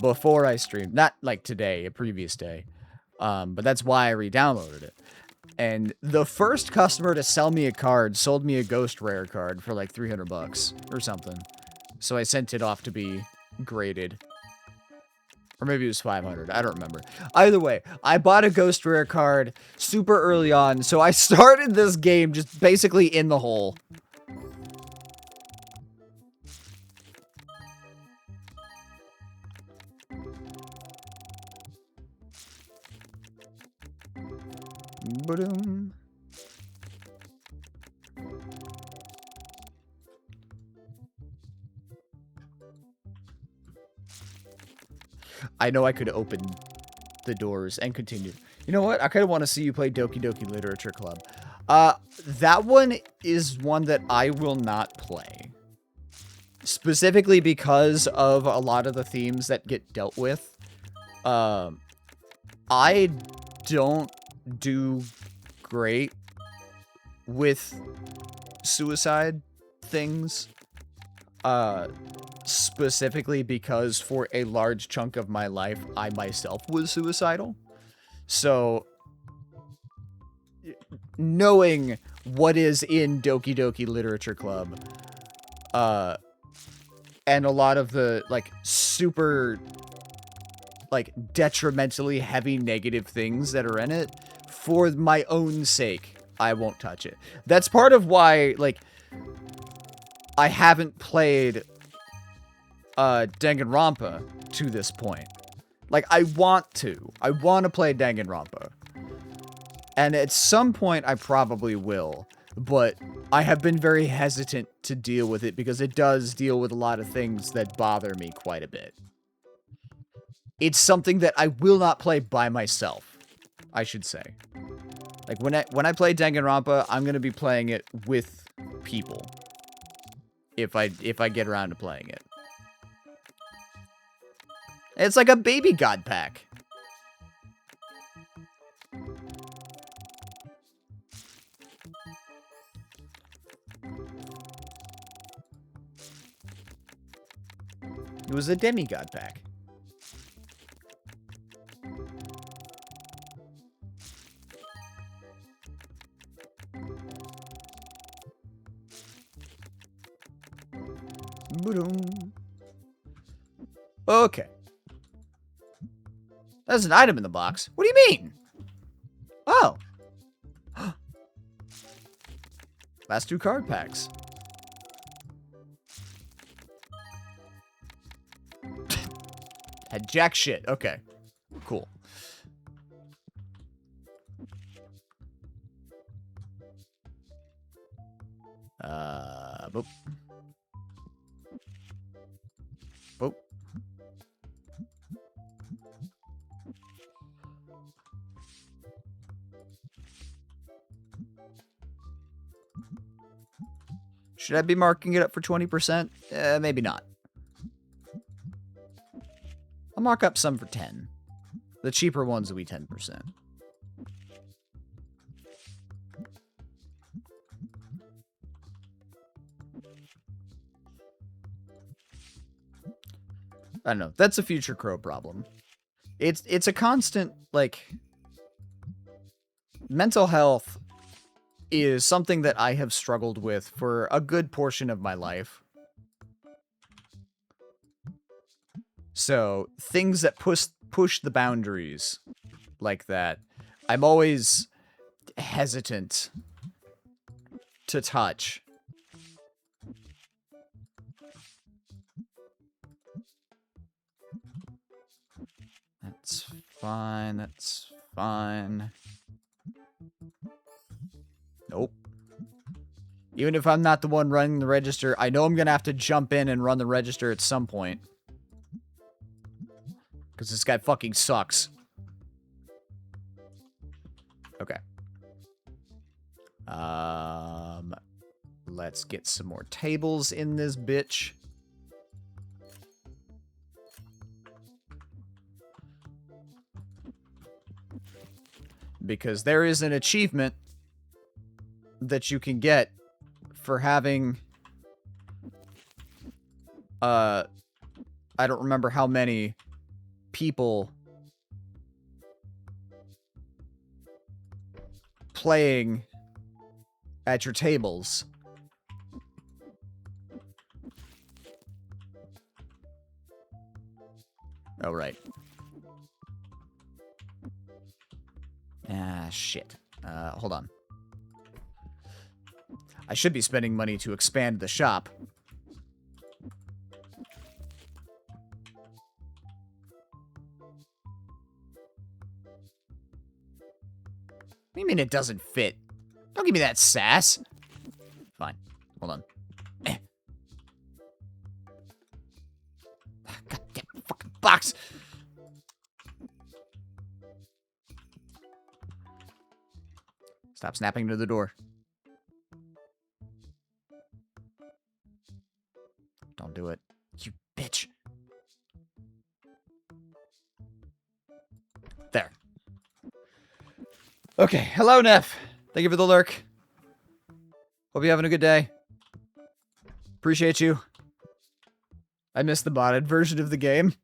before I streamed. Not like today, a previous day. But that's why I re-downloaded it. And the first customer to sell me a card sold me a ghost rare card for like $300 or something. So I sent it off to be graded. Or maybe it was 500. I don't remember. Either way, I bought a ghost rare card super early on. So I started this game just basically in the hole. Ba-dum. I know I could open the doors and continue. You know what? I kind of want to see you play Doki Doki Literature Club. That one is one that I will not play. Specifically because of a lot of the themes that get dealt with. I don't do great with suicide things. Specifically because for a large chunk of my life, I myself was suicidal. So, knowing what is in Doki Doki Literature Club, and a lot of the, like, super, like, detrimentally heavy negative things that are in it, for my own sake, I won't touch it. That's part of why, like, I haven't played Danganronpa to this point. Like, I want to. I want to play Danganronpa. And at some point, I probably will. But I have been very hesitant to deal with it because it does deal with a lot of things that bother me quite a bit. It's something that I will not play by myself, I should say. Like, when I play Danganronpa, I'm gonna be playing it with people. If I get around to playing it. It's like a baby god pack. It was a demigod pack. Okay. There's an item in the box. What do you mean? Oh. Last 2 card packs. Had jack shit. Okay. Cool. Boop. Boop. Should I be marking it up for 20%? Maybe not. I'll mark up some for 10. The cheaper ones will be 10%. I don't know. That's a future Crow problem. It's a constant, like... Mental health is something that I have struggled with for a good portion of my life. So, things that push the boundaries like that, I'm always hesitant to touch. That's fine, that's fine. Nope. Even if I'm not the one running the register, I know I'm gonna have to jump in and run the register at some point. Because this guy fucking sucks. Okay. Let's get some more tables in this bitch. Because there is an achievement that you can get for having... I don't remember how many people playing at your tables. Oh, right. Ah, shit. Hold on. I should be spending money to expand the shop. What do you mean it doesn't fit? Don't give me that sass. Fine. Hold on. Goddamn fucking box. Stop snapping to the door. Don't do it. You bitch. There. Okay. Hello, Neff. Thank you for the lurk. Hope you're having a good day. Appreciate you. I missed the modded version of the game.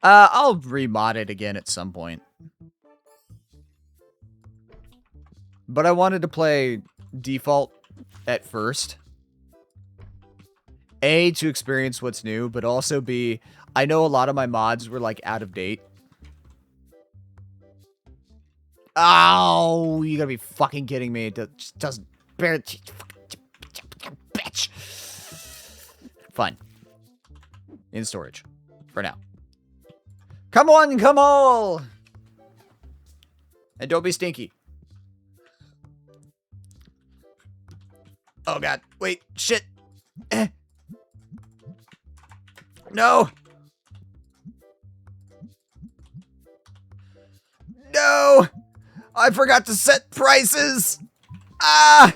I'll remod it again at some point. But I wanted to play default at first. A, to experience what's new, but also B, I know a lot of my mods were, like, out of date. Oh, you gotta be fucking kidding me. It just doesn't... Bitch. Fine. In storage. For now. Come on, come on! And don't be stinky. Oh, God. Wait. Shit. No. No. I forgot to set prices! Ah!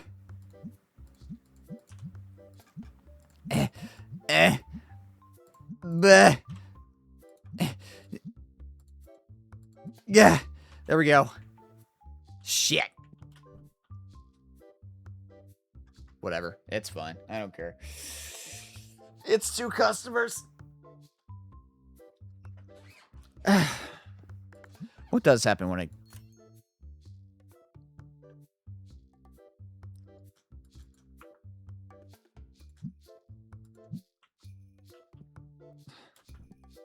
Bleh. Yeah, there we go. Shit. Whatever, it's fine. I don't care. It's 2 customers. What does happen when I...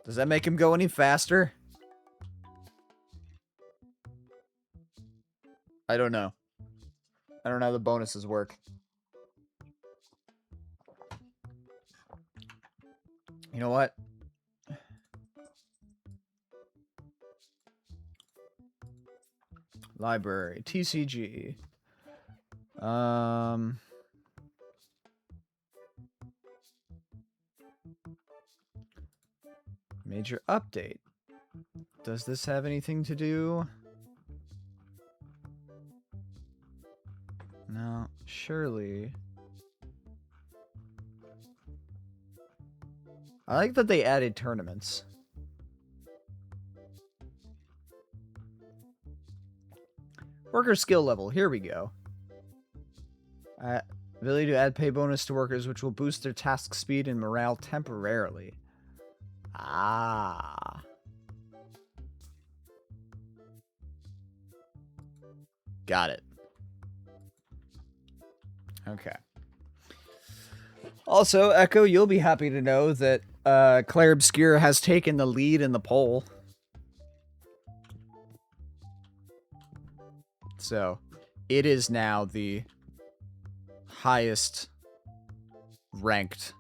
Does that make him go any faster? I don't know. I don't know how the bonuses work. You know what? Library. TCG. Major update. Does this have anything to do? No, surely. I like that they added tournaments. Worker skill level. Here we go. Ability to add pay bonus to workers, which will boost their task speed and morale temporarily. Ah. Got it. Okay. Also, Echo, you'll be happy to know that Claire Obscure has taken the lead in the poll. So, it is now the highest ranked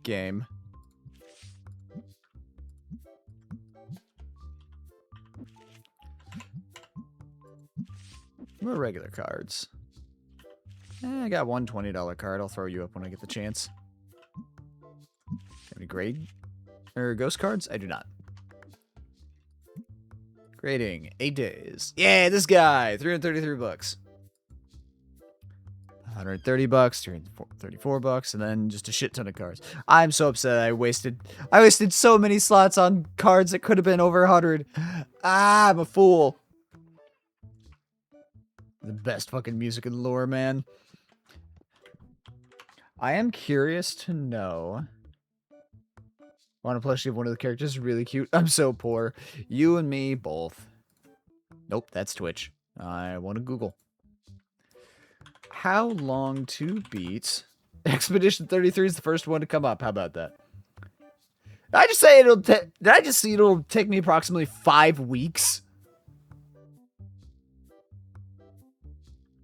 game. More regular cards. I got one $20 card. I'll throw you up when I get the chance. Any grade? Or ghost cards? I do not. Grading. 8 days. Yeah, this guy. 333 bucks. 130 bucks, 34 bucks, and then just a shit ton of cards. I'm so upset I wasted so many slots on cards that could have been over 100. Ah, I'm a fool. The best fucking music in lore, man. I am curious to know. Want to plushie of one of the characters? Really cute. I'm so poor. You and me both. Nope, that's Twitch. I want to Google. How long to beat? Expedition 33 is the first one to come up. How about that? Did I just say it'll take me approximately 5 weeks?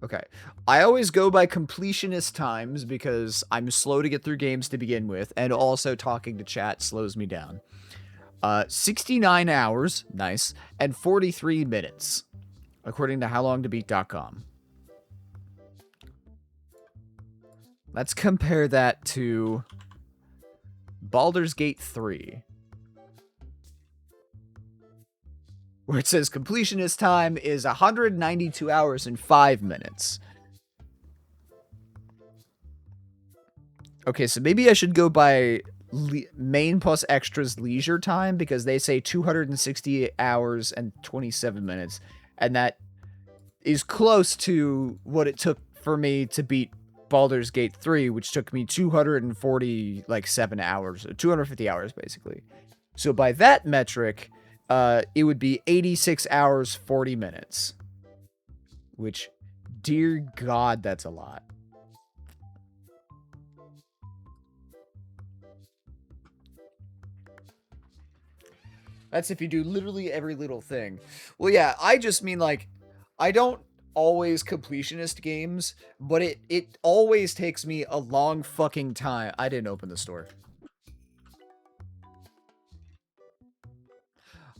Okay. I always go by completionist times because I'm slow to get through games to begin with, and also talking to chat slows me down. 69 hours, nice, and 43 minutes, according to howlongtobeat.com. Let's compare that to Baldur's Gate 3, where it says completionist time is 192 hours and 5 minutes. Okay, so maybe I should go by main plus extras leisure time, because they say 260 hours and 27 minutes, and that is close to what it took for me to beat Baldur's Gate 3, which took me 247 hours, 250 hours basically. So by that metric, it would be 86 hours, 40 minutes. Which, dear God, that's a lot. That's if you do literally every little thing. Well, yeah, I just mean, like, I don't always completionist games, but it always takes me a long fucking time. I didn't open the store.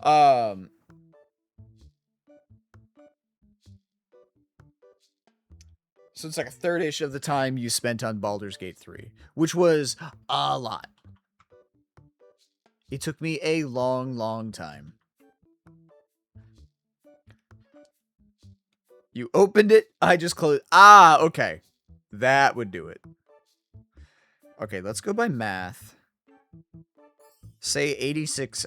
So it's like a third-ish of the time you spent on Baldur's Gate 3, which was a lot. It took me a long, long time. You opened it. I just closed. Ah, okay. That would do it. Okay, let's go by math. Say 86.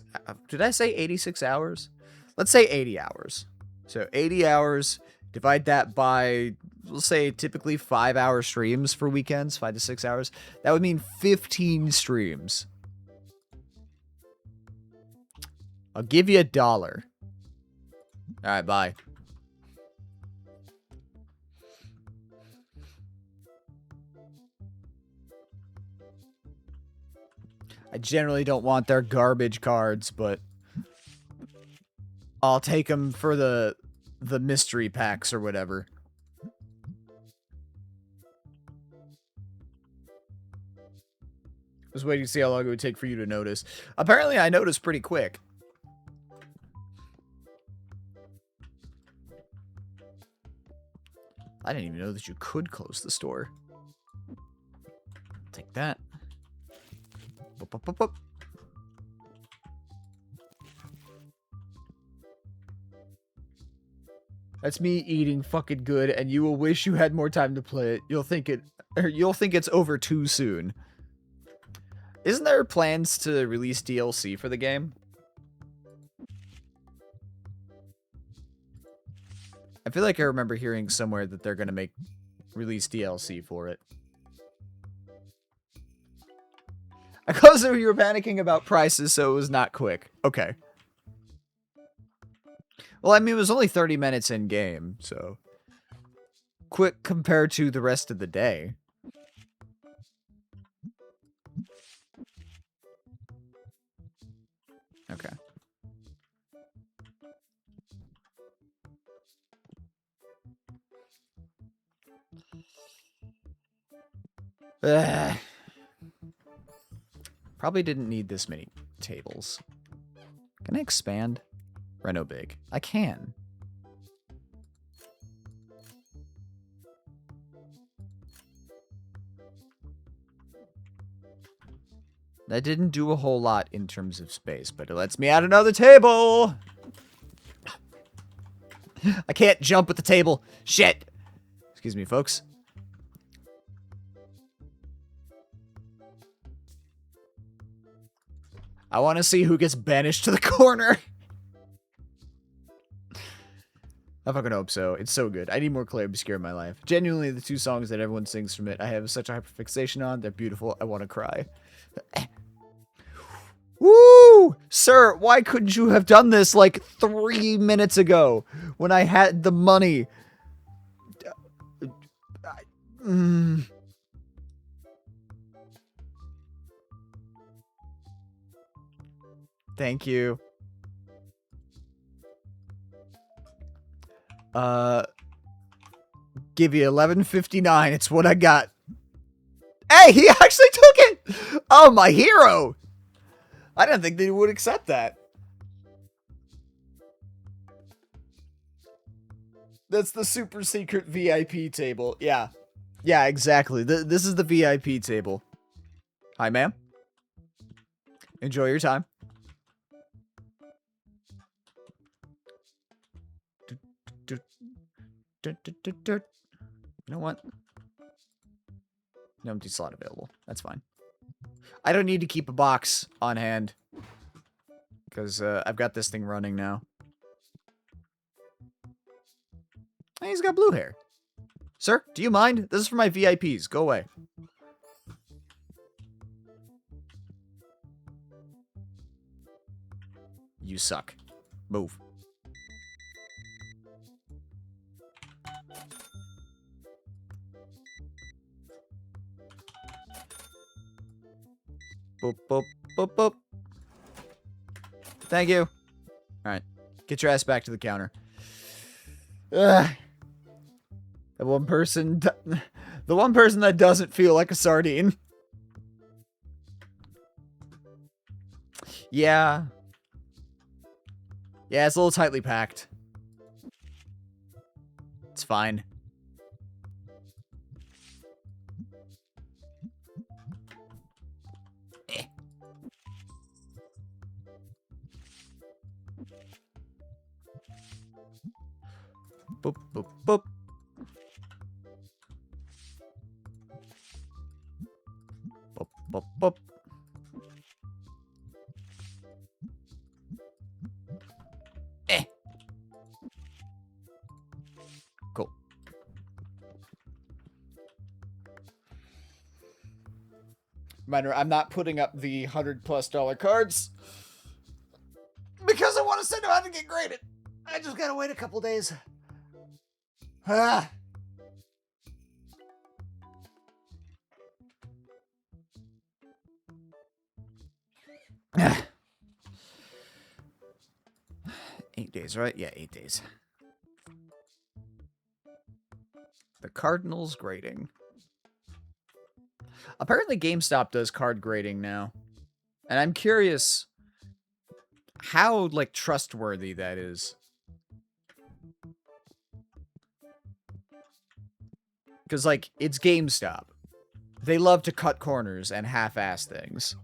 Did I say 86 hours? Let's say 80 hours. So 80 hours. Divide that by, we'll say, typically 5-hour streams for weekends, 5 to 6 hours. That would mean 15 streams. I'll give you $1. All right, bye. I generally don't want their garbage cards, but I'll take them for the mystery packs or whatever. Just waiting to see how long it would take for you to notice. Apparently, I noticed pretty quick. I didn't even know that you could close the store. Take that. Boop, boop, boop, boop. That's me eating fucking good, and you will wish you had more time to play it. You'll think it's over too soon. Isn't there plans to release DLC for the game? I feel like I remember hearing somewhere that they're gonna release DLC for it. I closed it when you were panicking about prices, so it was not quick. Okay. Well, I mean, it was only 30 minutes in game, so quick compared to the rest of the day. Okay. Ugh. Probably didn't need this many tables. Can I expand? Reno big. I can. That didn't do a whole lot in terms of space, but it lets me add another table! I can't jump at the table. Shit! Excuse me, folks. I want to see who gets banished to the corner. I fucking hope so. It's so good. I need more Clay Obscure in my life. Genuinely, the 2 songs that everyone sings from it, I have such a hyperfixation on. They're beautiful. I want to cry. Woo! Sir, why couldn't you have done this like 3 minutes ago when I had the money? Thank you. Give you 11.59. It's what I got. Hey, he actually took it! Oh, my hero! I didn't think they would accept that. That's the super secret VIP table. Yeah. Yeah, exactly. This is the VIP table. Hi, ma'am. Enjoy your time. You know what? No empty slot available. That's fine. I don't need to keep a box on hand. Because I've got this thing running now. Hey, he's got blue hair. Sir, do you mind? This is for my VIPs. Go away. You suck. Move. Boop, boop, boop, boop. Thank you. Alright. Get your ass back to the counter. Ugh. The one person that doesn't feel like a sardine. Yeah. Yeah, it's a little tightly packed. It's fine. Boop, boop, boop. Boop, boop, boop. Cool. Reminder, I'm not putting up the $100+ cards because I want to send them out to get graded. I just gotta wait a couple days. 8 days, right? Yeah, 8 days. The Cardinals grading. Apparently GameStop does card grading now. And I'm curious how, like, trustworthy that is. Because, like, it's GameStop. They love to cut corners and half-ass things.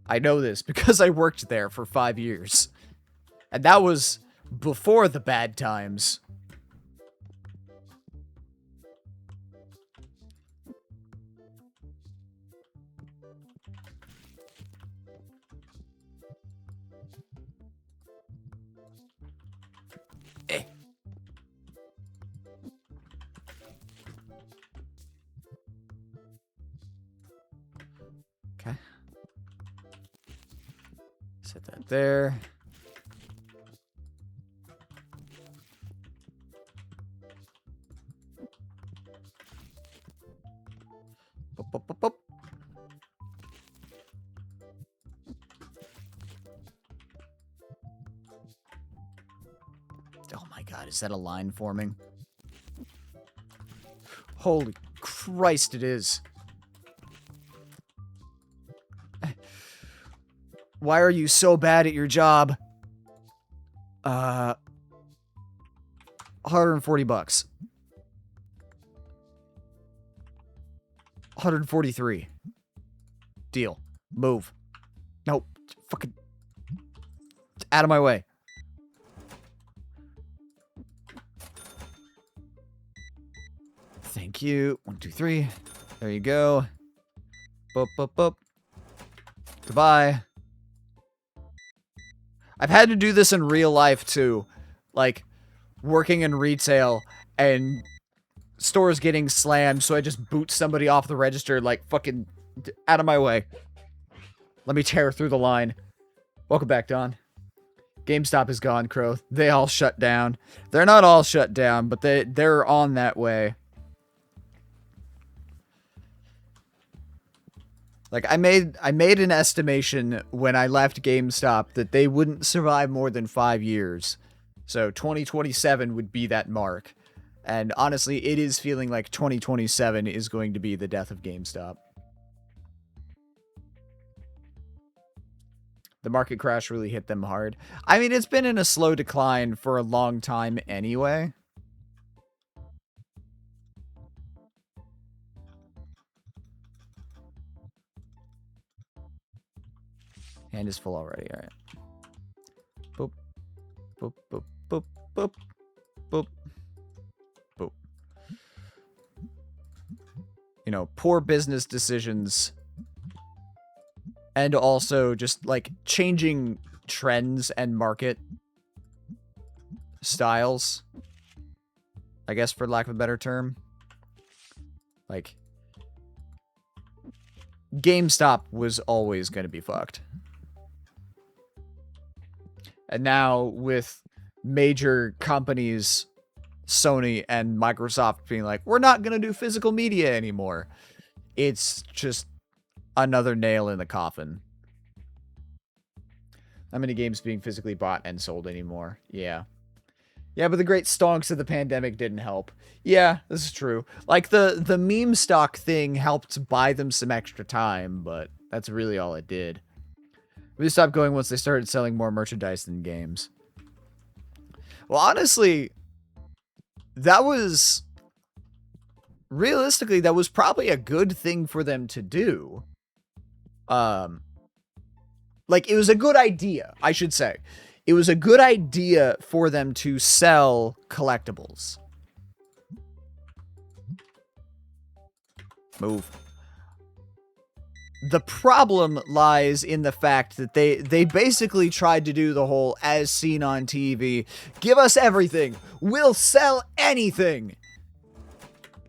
I know this because I worked there for 5 years. And that was before the bad times. Okay. Set that there. Boop, boop, boop, boop. Oh my god, is that a line forming? Holy Christ, it is. Why are you so bad at your job? $140. 143. Deal. Move. Nope. Fucking out of my way. Thank you. 1, 2, 3. There you go. Boop, boop, boop. Goodbye. I've had to do this in real life too. Like, working in retail and stores getting slammed, so I just boot somebody off the register, like, fucking out of my way. Let me tear through the line. Welcome back, Don. GameStop is gone, Crow. They all shut down. They're not all shut down, but they're on that way. Like, I made an estimation when I left GameStop that they wouldn't survive more than 5 years. So 2027 would be that mark. And honestly, it is feeling like 2027 is going to be the death of GameStop. The market crash really hit them hard. I mean, it's been in a slow decline for a long time anyway. Hand is full already, alright. Boop. Boop, boop, boop, boop. Boop. Boop. You know, poor business decisions. And also just, like, changing trends and market styles. I guess, for lack of a better term. Like, GameStop was always going to be fucked. And now, with major companies, Sony and Microsoft being like, we're not going to do physical media anymore. It's just another nail in the coffin. How many games being physically bought and sold anymore? Yeah. Yeah, but the great stonks of the pandemic didn't help. Yeah, this is true. Like, the meme stock thing helped buy them some extra time, but that's really all it did. We stopped going once they started selling more merchandise than games. Well, honestly, that was... realistically, that was probably a good thing for them to do. Like, it was a good idea, I should say. it was a good idea for them to sell collectibles. Move. The problem lies in the fact that they basically tried to do the whole as seen on TV, give us everything, we'll sell anything.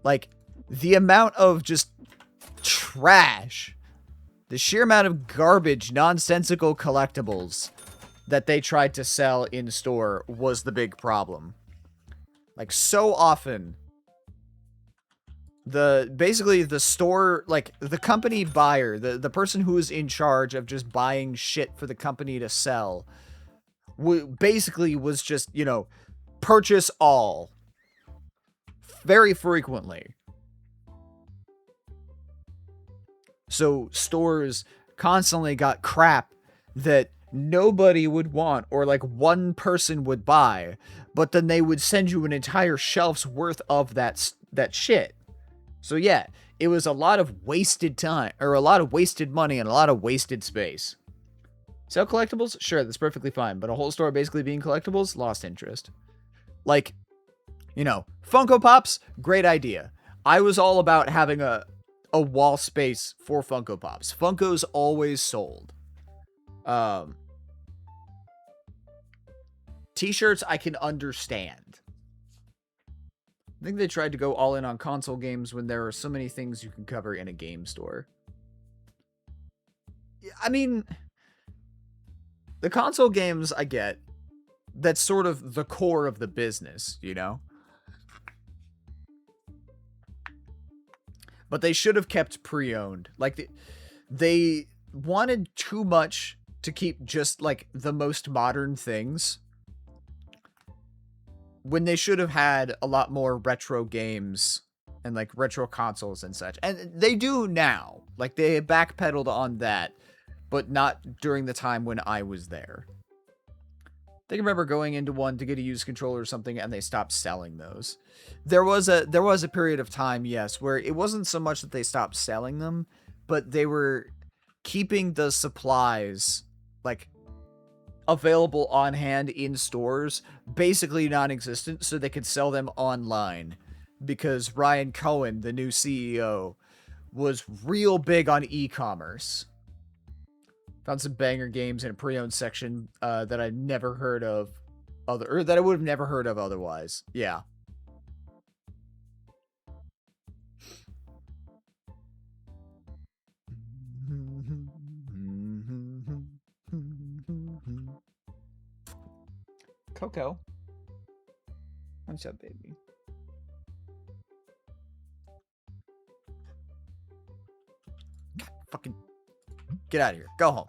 Like, the amount of just trash, the sheer amount of garbage, nonsensical collectibles that they tried to sell in store was the big problem. Like, so often, basically the store, like, the company buyer, the person who is in charge of just buying shit for the company to sell, basically was just, you know, purchase all. Very frequently. So stores constantly got crap that nobody would want, or like one person would buy, but then they would send you an entire shelf's worth of that shit. So yeah, it was a lot of wasted time, or a lot of wasted money, and a lot of wasted space. Sell collectibles? Sure, that's perfectly fine, but a whole store basically being collectibles? Lost interest. Like, you know, Funko Pops? Great idea. I was all about having a wall space for Funko Pops. Funko's always sold. T-shirts I can understand. I think they tried to go all in on console games when there are so many things you can cover in a game store. I mean, the console games I get, that's sort of the core of the business, you know? But they should have kept pre-owned. Like, they wanted too much to keep just, like, the most modern things, when they should have had a lot more retro games and, like, retro consoles and such. And they do now. Like, they backpedaled on that, but not during the time when I was there. I remember going into one to get a used controller or something, and they stopped selling those. There was a period of time, yes, where it wasn't so much that they stopped selling them, but they were keeping the supplies, like, available on hand in stores, basically non-existent, so they could sell them online. Because Ryan Cohen, the new CEO, was real big on e-commerce. Found some banger games in a pre-owned section that I'd never heard of, or that I would have never heard of otherwise. Yeah. Coco. What's up, baby? God, fucking get out of here. Go home.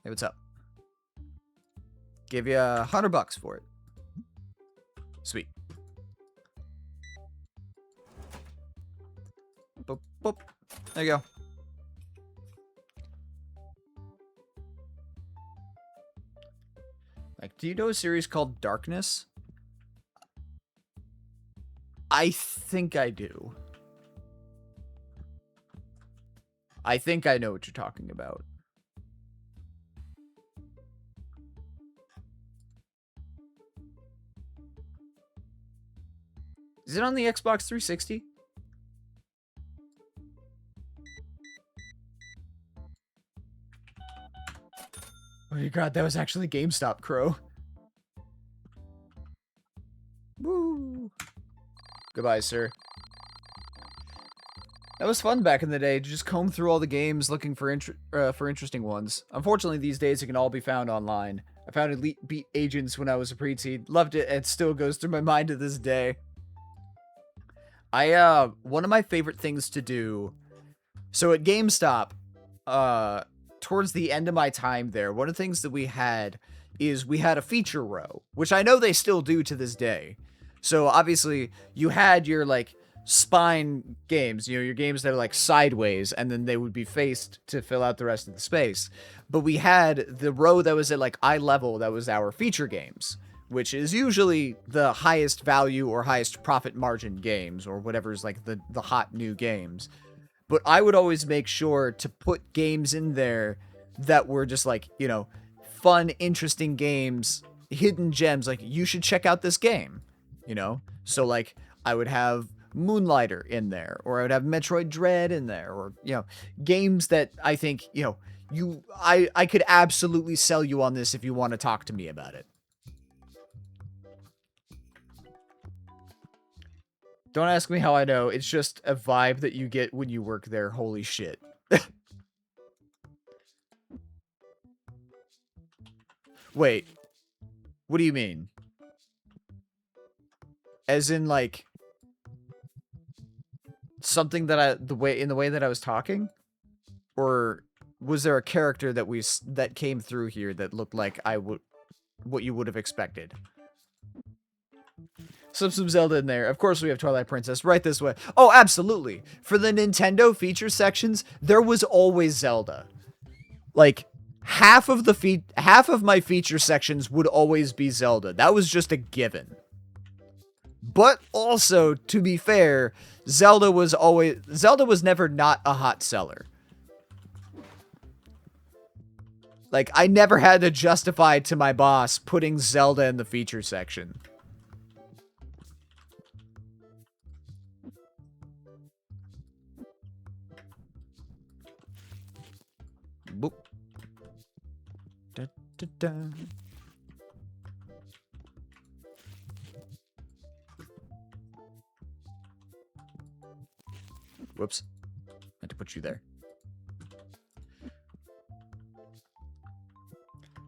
Hey, what's up? Give you $100 for it. Sweet. Boop, boop. There you go. Like, do you know a series called Darkness? I think I do. I think I know what you're talking about. Is it on the Xbox 360? Oh my god, that was actually GameStop, Crow. Woo! Goodbye, sir. That was fun back in the day, to just comb through all the games looking for interesting ones. Unfortunately, these days it can all be found online. I found Elite Beat Agents when I was a preteen. Loved it, and it still goes through my mind to this day. One of my favorite things to do... So at GameStop, towards the end of my time there, one of the things that we had is we had a feature row, which I know they still do to this day. So obviously you had your like spine games, you know, your games that are like sideways, and then they would be faced to fill out the rest of the space. But we had the row that was at like eye level, that was our feature games, which is usually the highest value or highest profit margin games, or whatever's like the hot new games. But I would always make sure to put games in there that were just like, you know, fun, interesting games, hidden gems. Like, you should check out this game, you know? So, like, I would have Moonlighter in there, or I would have Metroid Dread in there, or, you know, games that I think, you know, I could absolutely sell you on this if you want to talk to me about it. Don't ask me how I know. It's just a vibe that you get when you work there. Holy shit. Wait. What do you mean? As in, like, something that in the way that I was talking? Or was there a character that came through here that looked like what you would have expected? Some Zelda in there. Of course we have Twilight Princess. Right this way. Oh, absolutely. For the Nintendo feature sections, there was always Zelda. Like, half of my feature sections would always be Zelda. That was just a given. But also, to be fair, Zelda was never not a hot seller. Like, I never had to justify to my boss putting Zelda in the feature section. Boop. Da, da, da. Whoops. I had to put you there.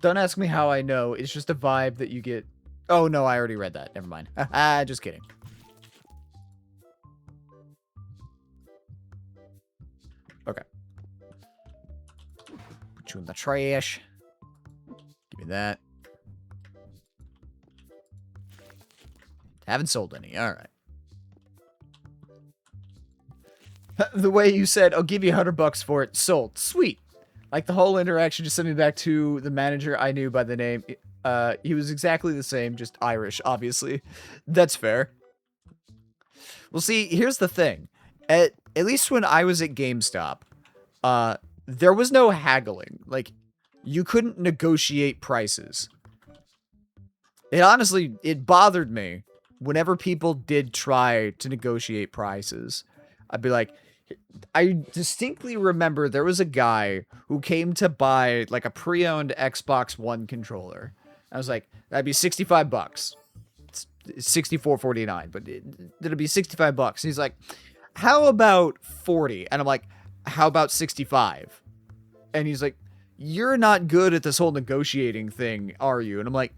Don't ask me how I know. It's just a vibe that you get. Oh, no, I already read that. Never mind. Just kidding. Okay. Put you in the trash. Give me that. Haven't sold any. All right. The way you said, I'll give you $100 for it. Sold. Sweet. Like, the whole interaction just sent me back to the manager I knew by the name. He was exactly the same, just Irish, obviously. That's fair. Well, see, here's the thing. At least when I was at GameStop, there was no haggling. Like, you couldn't negotiate prices. It bothered me whenever people did try to negotiate prices. I'd be like, I distinctly remember there was a guy who came to buy like a pre-owned Xbox One controller. I was like, that'd be $65. It's $64.49, but it'll be $65. And he's like, how about 40? And I'm like, how about 65? And he's like, you're not good at this whole negotiating thing, are you? And I'm like,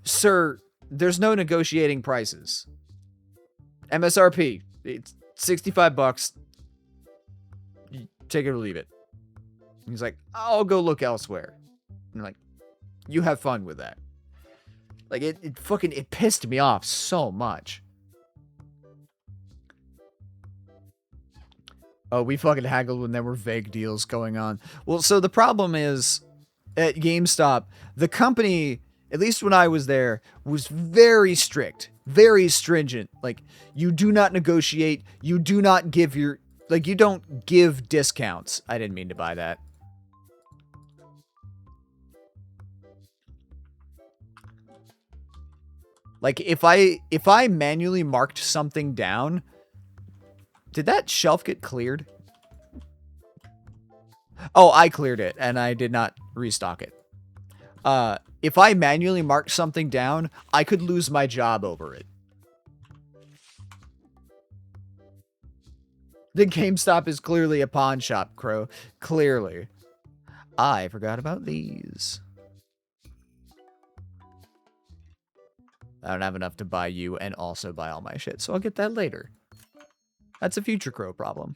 sir, there's no negotiating prices. MSRP, it's $65. Take it or leave it. And he's like, I'll go look elsewhere. And I'm like, you have fun with that. Like, it pissed me off so much. Oh, we fucking haggled when there were vague deals going on. Well, so the problem is, at GameStop, the company, at least when I was there, was very strict, very stringent. Like, you do not negotiate, you do not give you don't give discounts. I didn't mean to buy that. Like, if I manually marked something down, did that shelf get cleared? Oh, I cleared it, and I did not restock it. If I manually marked something down, I could lose my job over it. The GameStop is clearly a pawn shop, Crow. Clearly. I forgot about these. I don't have enough to buy you and also buy all my shit, so I'll get that later. That's a future Crow problem.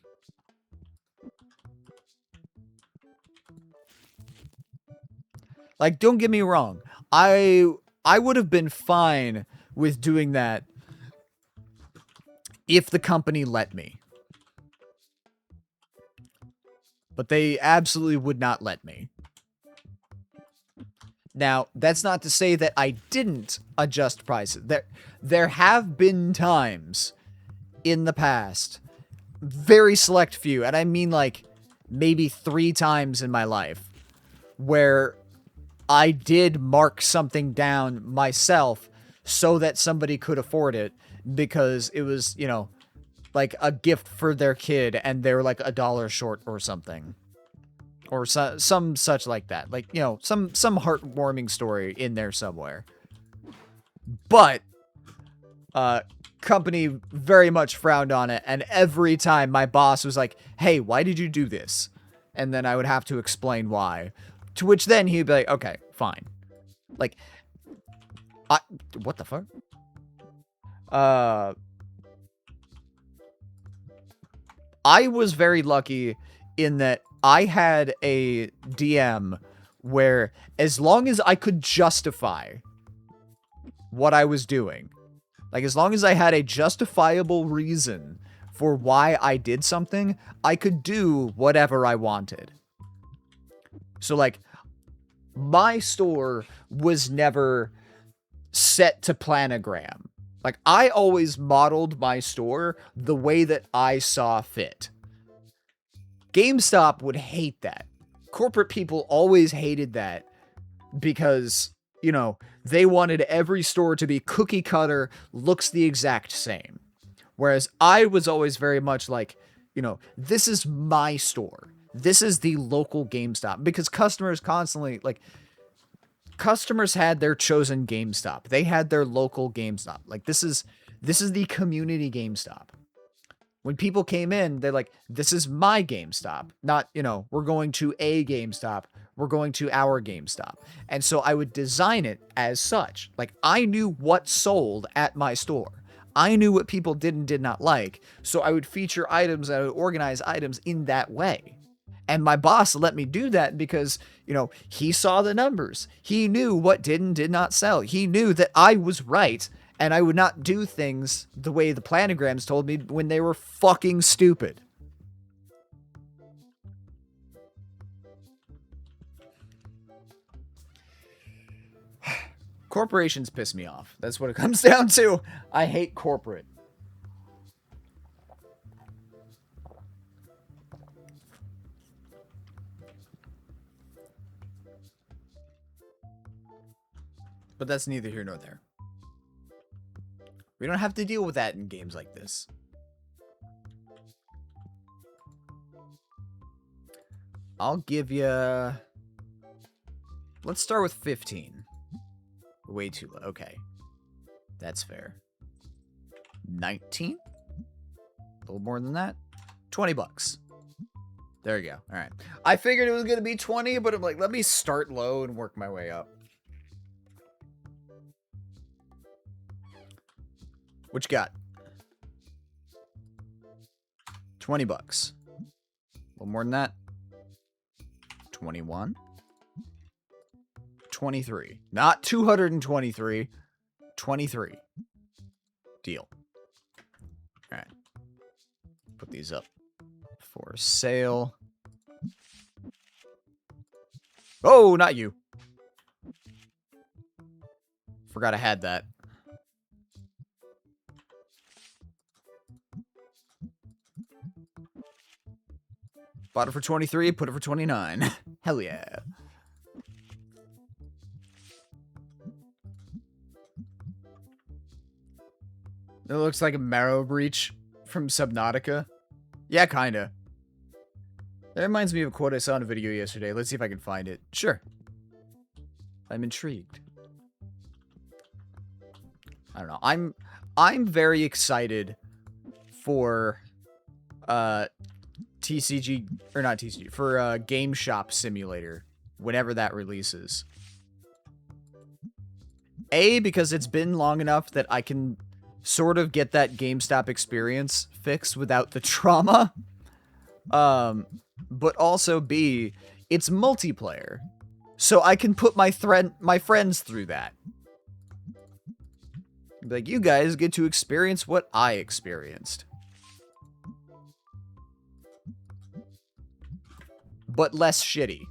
Like, don't get me wrong. I would have been fine with doing that if the company let me. But they absolutely would not let me. Now, that's not to say that I didn't adjust prices. There have been times in the past, very select few, and I mean like maybe 3 times in my life, where I did mark something down myself so that somebody could afford it because it was, you know, like a gift for their kid and they're like $1 short or something. Or some such like that. Like, you know, some heartwarming story in there somewhere. But, company very much frowned on it, and every time my boss was like, hey, why did you do this? And then I would have to explain why. To which then he'd be like, okay, fine. Like, what the fuck? I was very lucky in that I had a DM where as long as I could justify what I was doing, like as long as I had a justifiable reason for why I did something, I could do whatever I wanted. So like, my store was never set to planogram. Like, I always modeled my store the way that I saw fit. GameStop would hate that. Corporate people always hated that because, you know, they wanted every store to be cookie cutter, looks the exact same. Whereas I was always very much like, you know, this is my store. This is the local GameStop. Because customers constantly, like, customers had their chosen GameStop. They had their local GameStop. Like, this is the community GameStop. When people came in, they're like, this is my GameStop. Not, you know, we're going to a GameStop. We're going to our GameStop. And so I would design it as such. Like, I knew what sold at my store. I knew what people did and did not like. So I would feature items, I would organize items in that way. And my boss let me do that because, you know, he saw the numbers. He knew what did and did not sell. He knew that I was right, and I would not do things the way the planograms told me when they were fucking stupid. Corporations piss me off. That's what it comes down to. I hate corporate. But that's neither here nor there. We don't have to deal with that in games like this. I'll give you... Let's start with 15. Way too low. Okay. That's fair. 19? A little more than that? 20 bucks. There you go. All right. I figured it was going to be 20, but I'm like, let me start low and work my way up. What you got? 20 bucks. A little more than that. 21. 23. Not 223. 23. Deal. All right. Put these up for sale. Oh, not you. Forgot I had that. Bought it for 23, put it for 29. Hell yeah. It looks like a marrow breach from Subnautica. Yeah, kinda. That reminds me of a quote I saw in a video yesterday. Let's see if I can find it. Sure. I'm intrigued. I don't know. I'm very excited for TCG, or not TCG, for Game Shop Simulator, whenever that releases. A, because it's been long enough that I can sort of get that GameStop experience fixed without the trauma. But also B, it's multiplayer. So I can put my friends through that. Like, you guys get to experience what I experienced. But less shitty.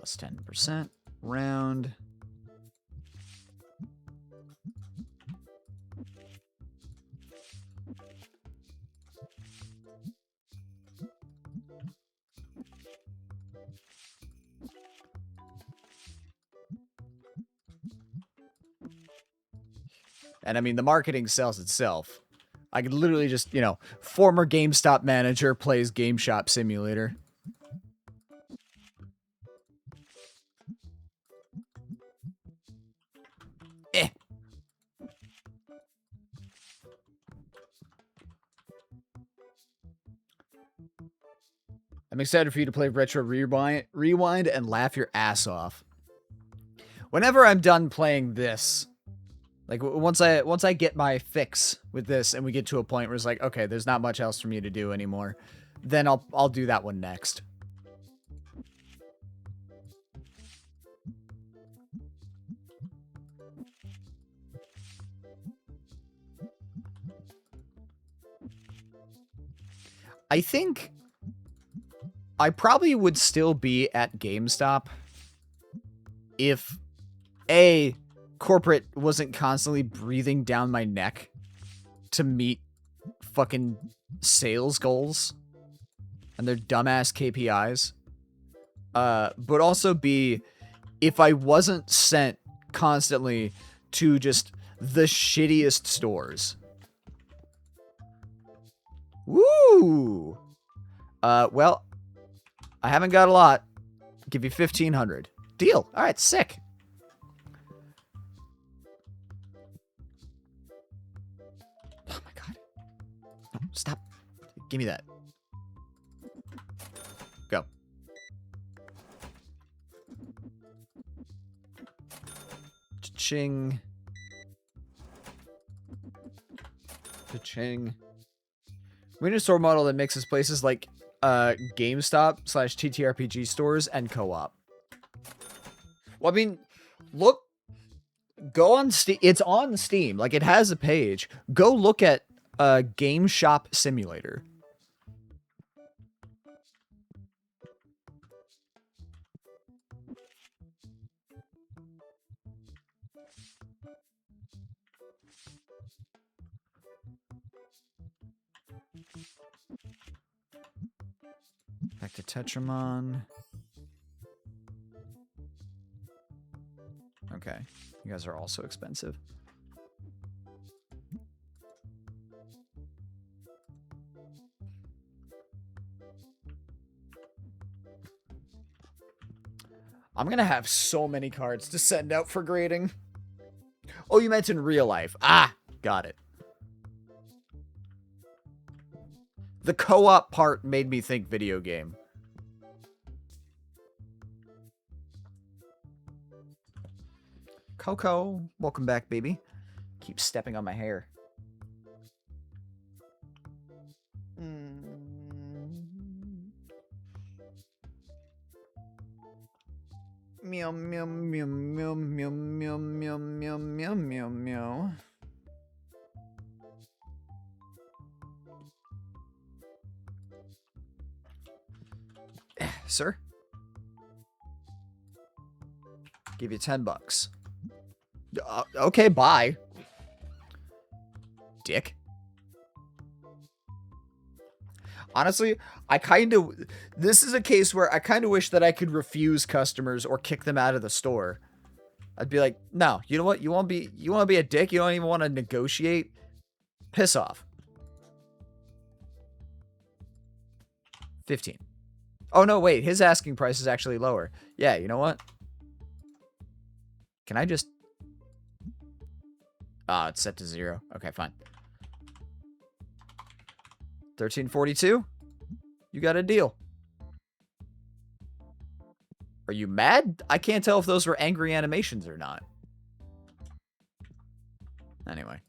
plus 10% round. And I mean, the marketing sells itself. I could literally just, you know, former GameStop manager plays Game Shop Simulator. Eh. I'm excited for you to play Retro Rewind and laugh your ass off. Whenever I'm done playing this, like once I get my fix with this and we get to a point where it's like, okay, there's not much else for me to do anymore, then I'll do that one next. I think I probably would still be at GameStop if corporate wasn't constantly breathing down my neck to meet fucking sales goals and their dumbass KPIs. But also B, if I wasn't sent constantly to just the shittiest stores. Woo! Well, I haven't got a lot. Give you 1,500. Deal. All right, sick. Oh my god. No, stop. Give me that. Go. Cha-ching. Cha-ching. We need a store model that mixes places like GameStop / TTRPG stores and co-op. Well, I mean, look, go on Steam. It's on Steam. Like, it has a page. Go look at Game Shop Simulator. Back to Tetramon. Okay. You guys are also expensive. I'm gonna have so many cards to send out for grading. Oh, you meant in real life. Ah, got it. The co-op part made me think video game. Coco, welcome back, baby. Keep stepping on my hair. Meow, meow, meow, meow, meow, meow, meow, meow, meow, meow, meow. Sir? Give you $10. Okay, bye. Dick. Honestly, this is a case where I kind of wish that I could refuse customers or kick them out of the store. I'd be like, no, you know what? You want to be a dick? You don't even want to negotiate? Piss off. 15. Oh, no, wait. His asking price is actually lower. Yeah, you know what? Can I just... Ah, it's set to 0. Okay, fine. 1342? You got a deal. Are you mad? I can't tell if those were angry animations or not. Anyway.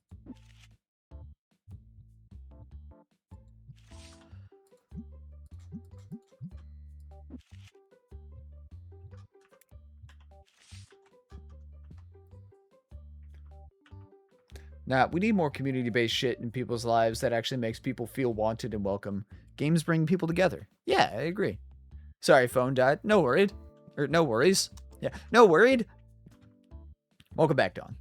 Nah, we need more community-based shit in people's lives that actually makes people feel wanted and welcome. Games bring people together. Yeah, I agree. Sorry, phone died. No worries. Or no worries. Yeah, no worried. Welcome back, Dawn.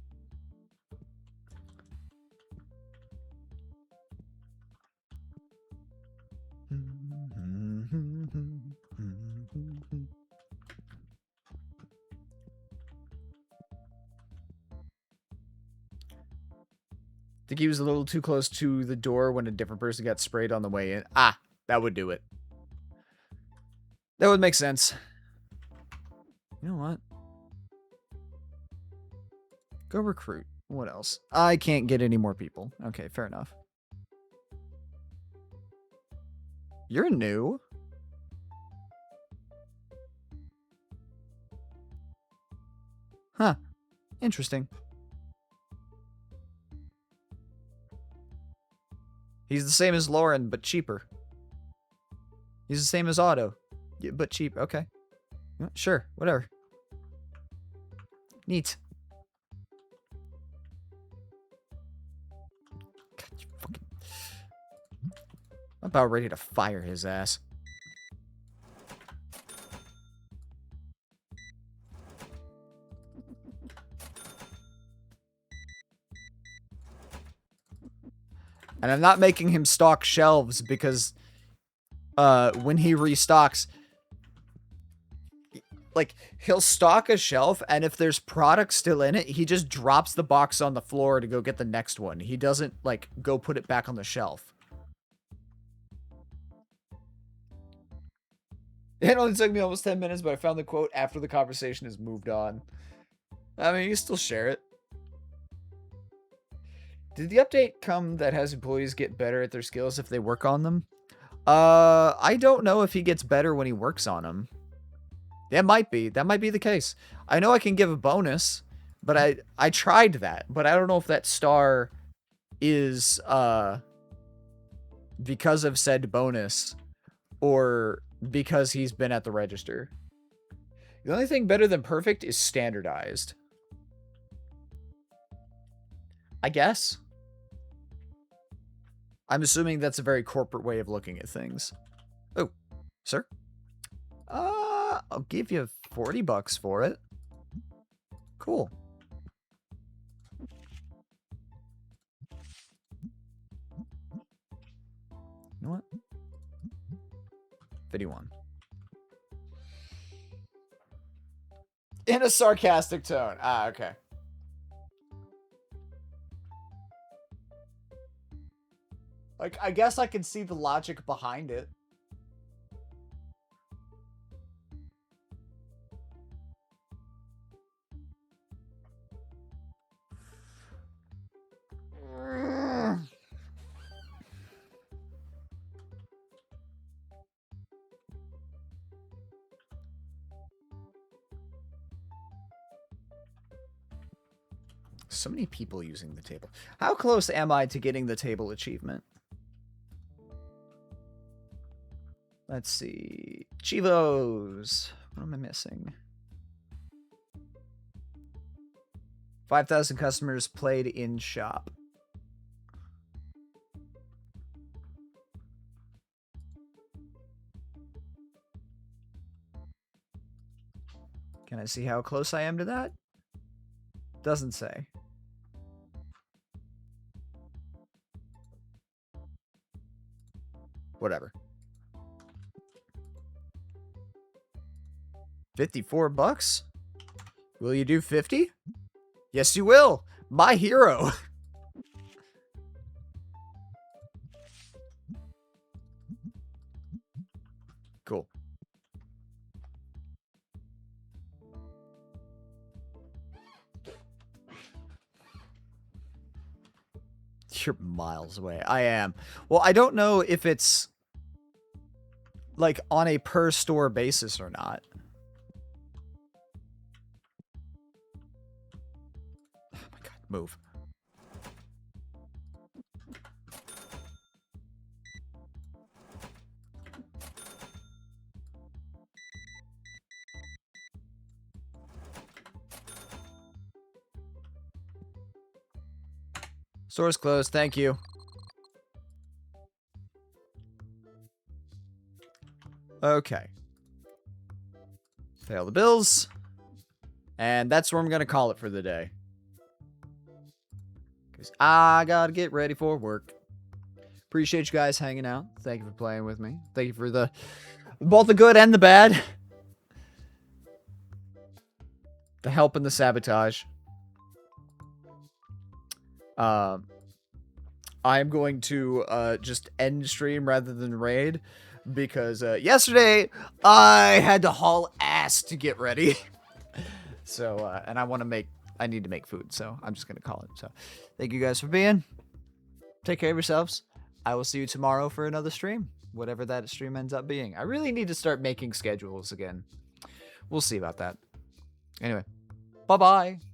I think he was a little too close to the door when a different person got sprayed on the way in. Ah, that would do it. That would make sense. You know what? Go recruit. What else? I can't get any more people. Okay, fair enough. You're new. Huh. Interesting. He's the same as Lauren, but cheaper. He's the same as Otto, but cheap. Okay. Sure, whatever. Neat. God, you fucking... I'm about ready to fire his ass. And I'm not making him stock shelves because when he restocks, like, he'll stock a shelf, and if there's product still in it, he just drops the box on the floor to go get the next one. He doesn't, like, go put it back on the shelf. It only took me almost 10 minutes, but I found the quote after the conversation has moved on. I mean, you still share it. Did the update come that has employees get better at their skills if they work on them? I don't know if he gets better when he works on them. That might be. That might be the case. I know I can give a bonus, but I tried that, but I don't know if that star is because of said bonus or because he's been at the register. The only thing better than perfect is standardized. I guess. I'm assuming that's a very corporate way of looking at things. Oh, sir? I'll give you 40 bucks for it. Cool. You know what? 51. In a sarcastic tone. Ah, okay. Like, I guess I can see the logic behind it. So many people using the table. How close am I to getting the table achievement? Let's see. Chivos. What am I missing? 5,000 customers played in shop. Can I see how close I am to that? Doesn't say. Whatever. 54 bucks? Will you do 50? Yes, you will. My hero. Cool. You're miles away. I am. Well, I don't know if it's like on a per store basis or not. Oh my god, move. Store's closed. Thank you. Okay. Pay all the bills. And that's where I'm going to call it for the day. Because I got to get ready for work. Appreciate you guys hanging out. Thank you for playing with me. Thank you for both the good and the bad. The help and the sabotage. I am going to just end stream rather than raid. Because yesterday, I had to haul ass to get ready. So, and I need to make food. So, I'm just going to call it. So, thank you guys for being. Take care of yourselves. I will see you tomorrow for another stream. Whatever that stream ends up being. I really need to start making schedules again. We'll see about that. Anyway, bye-bye.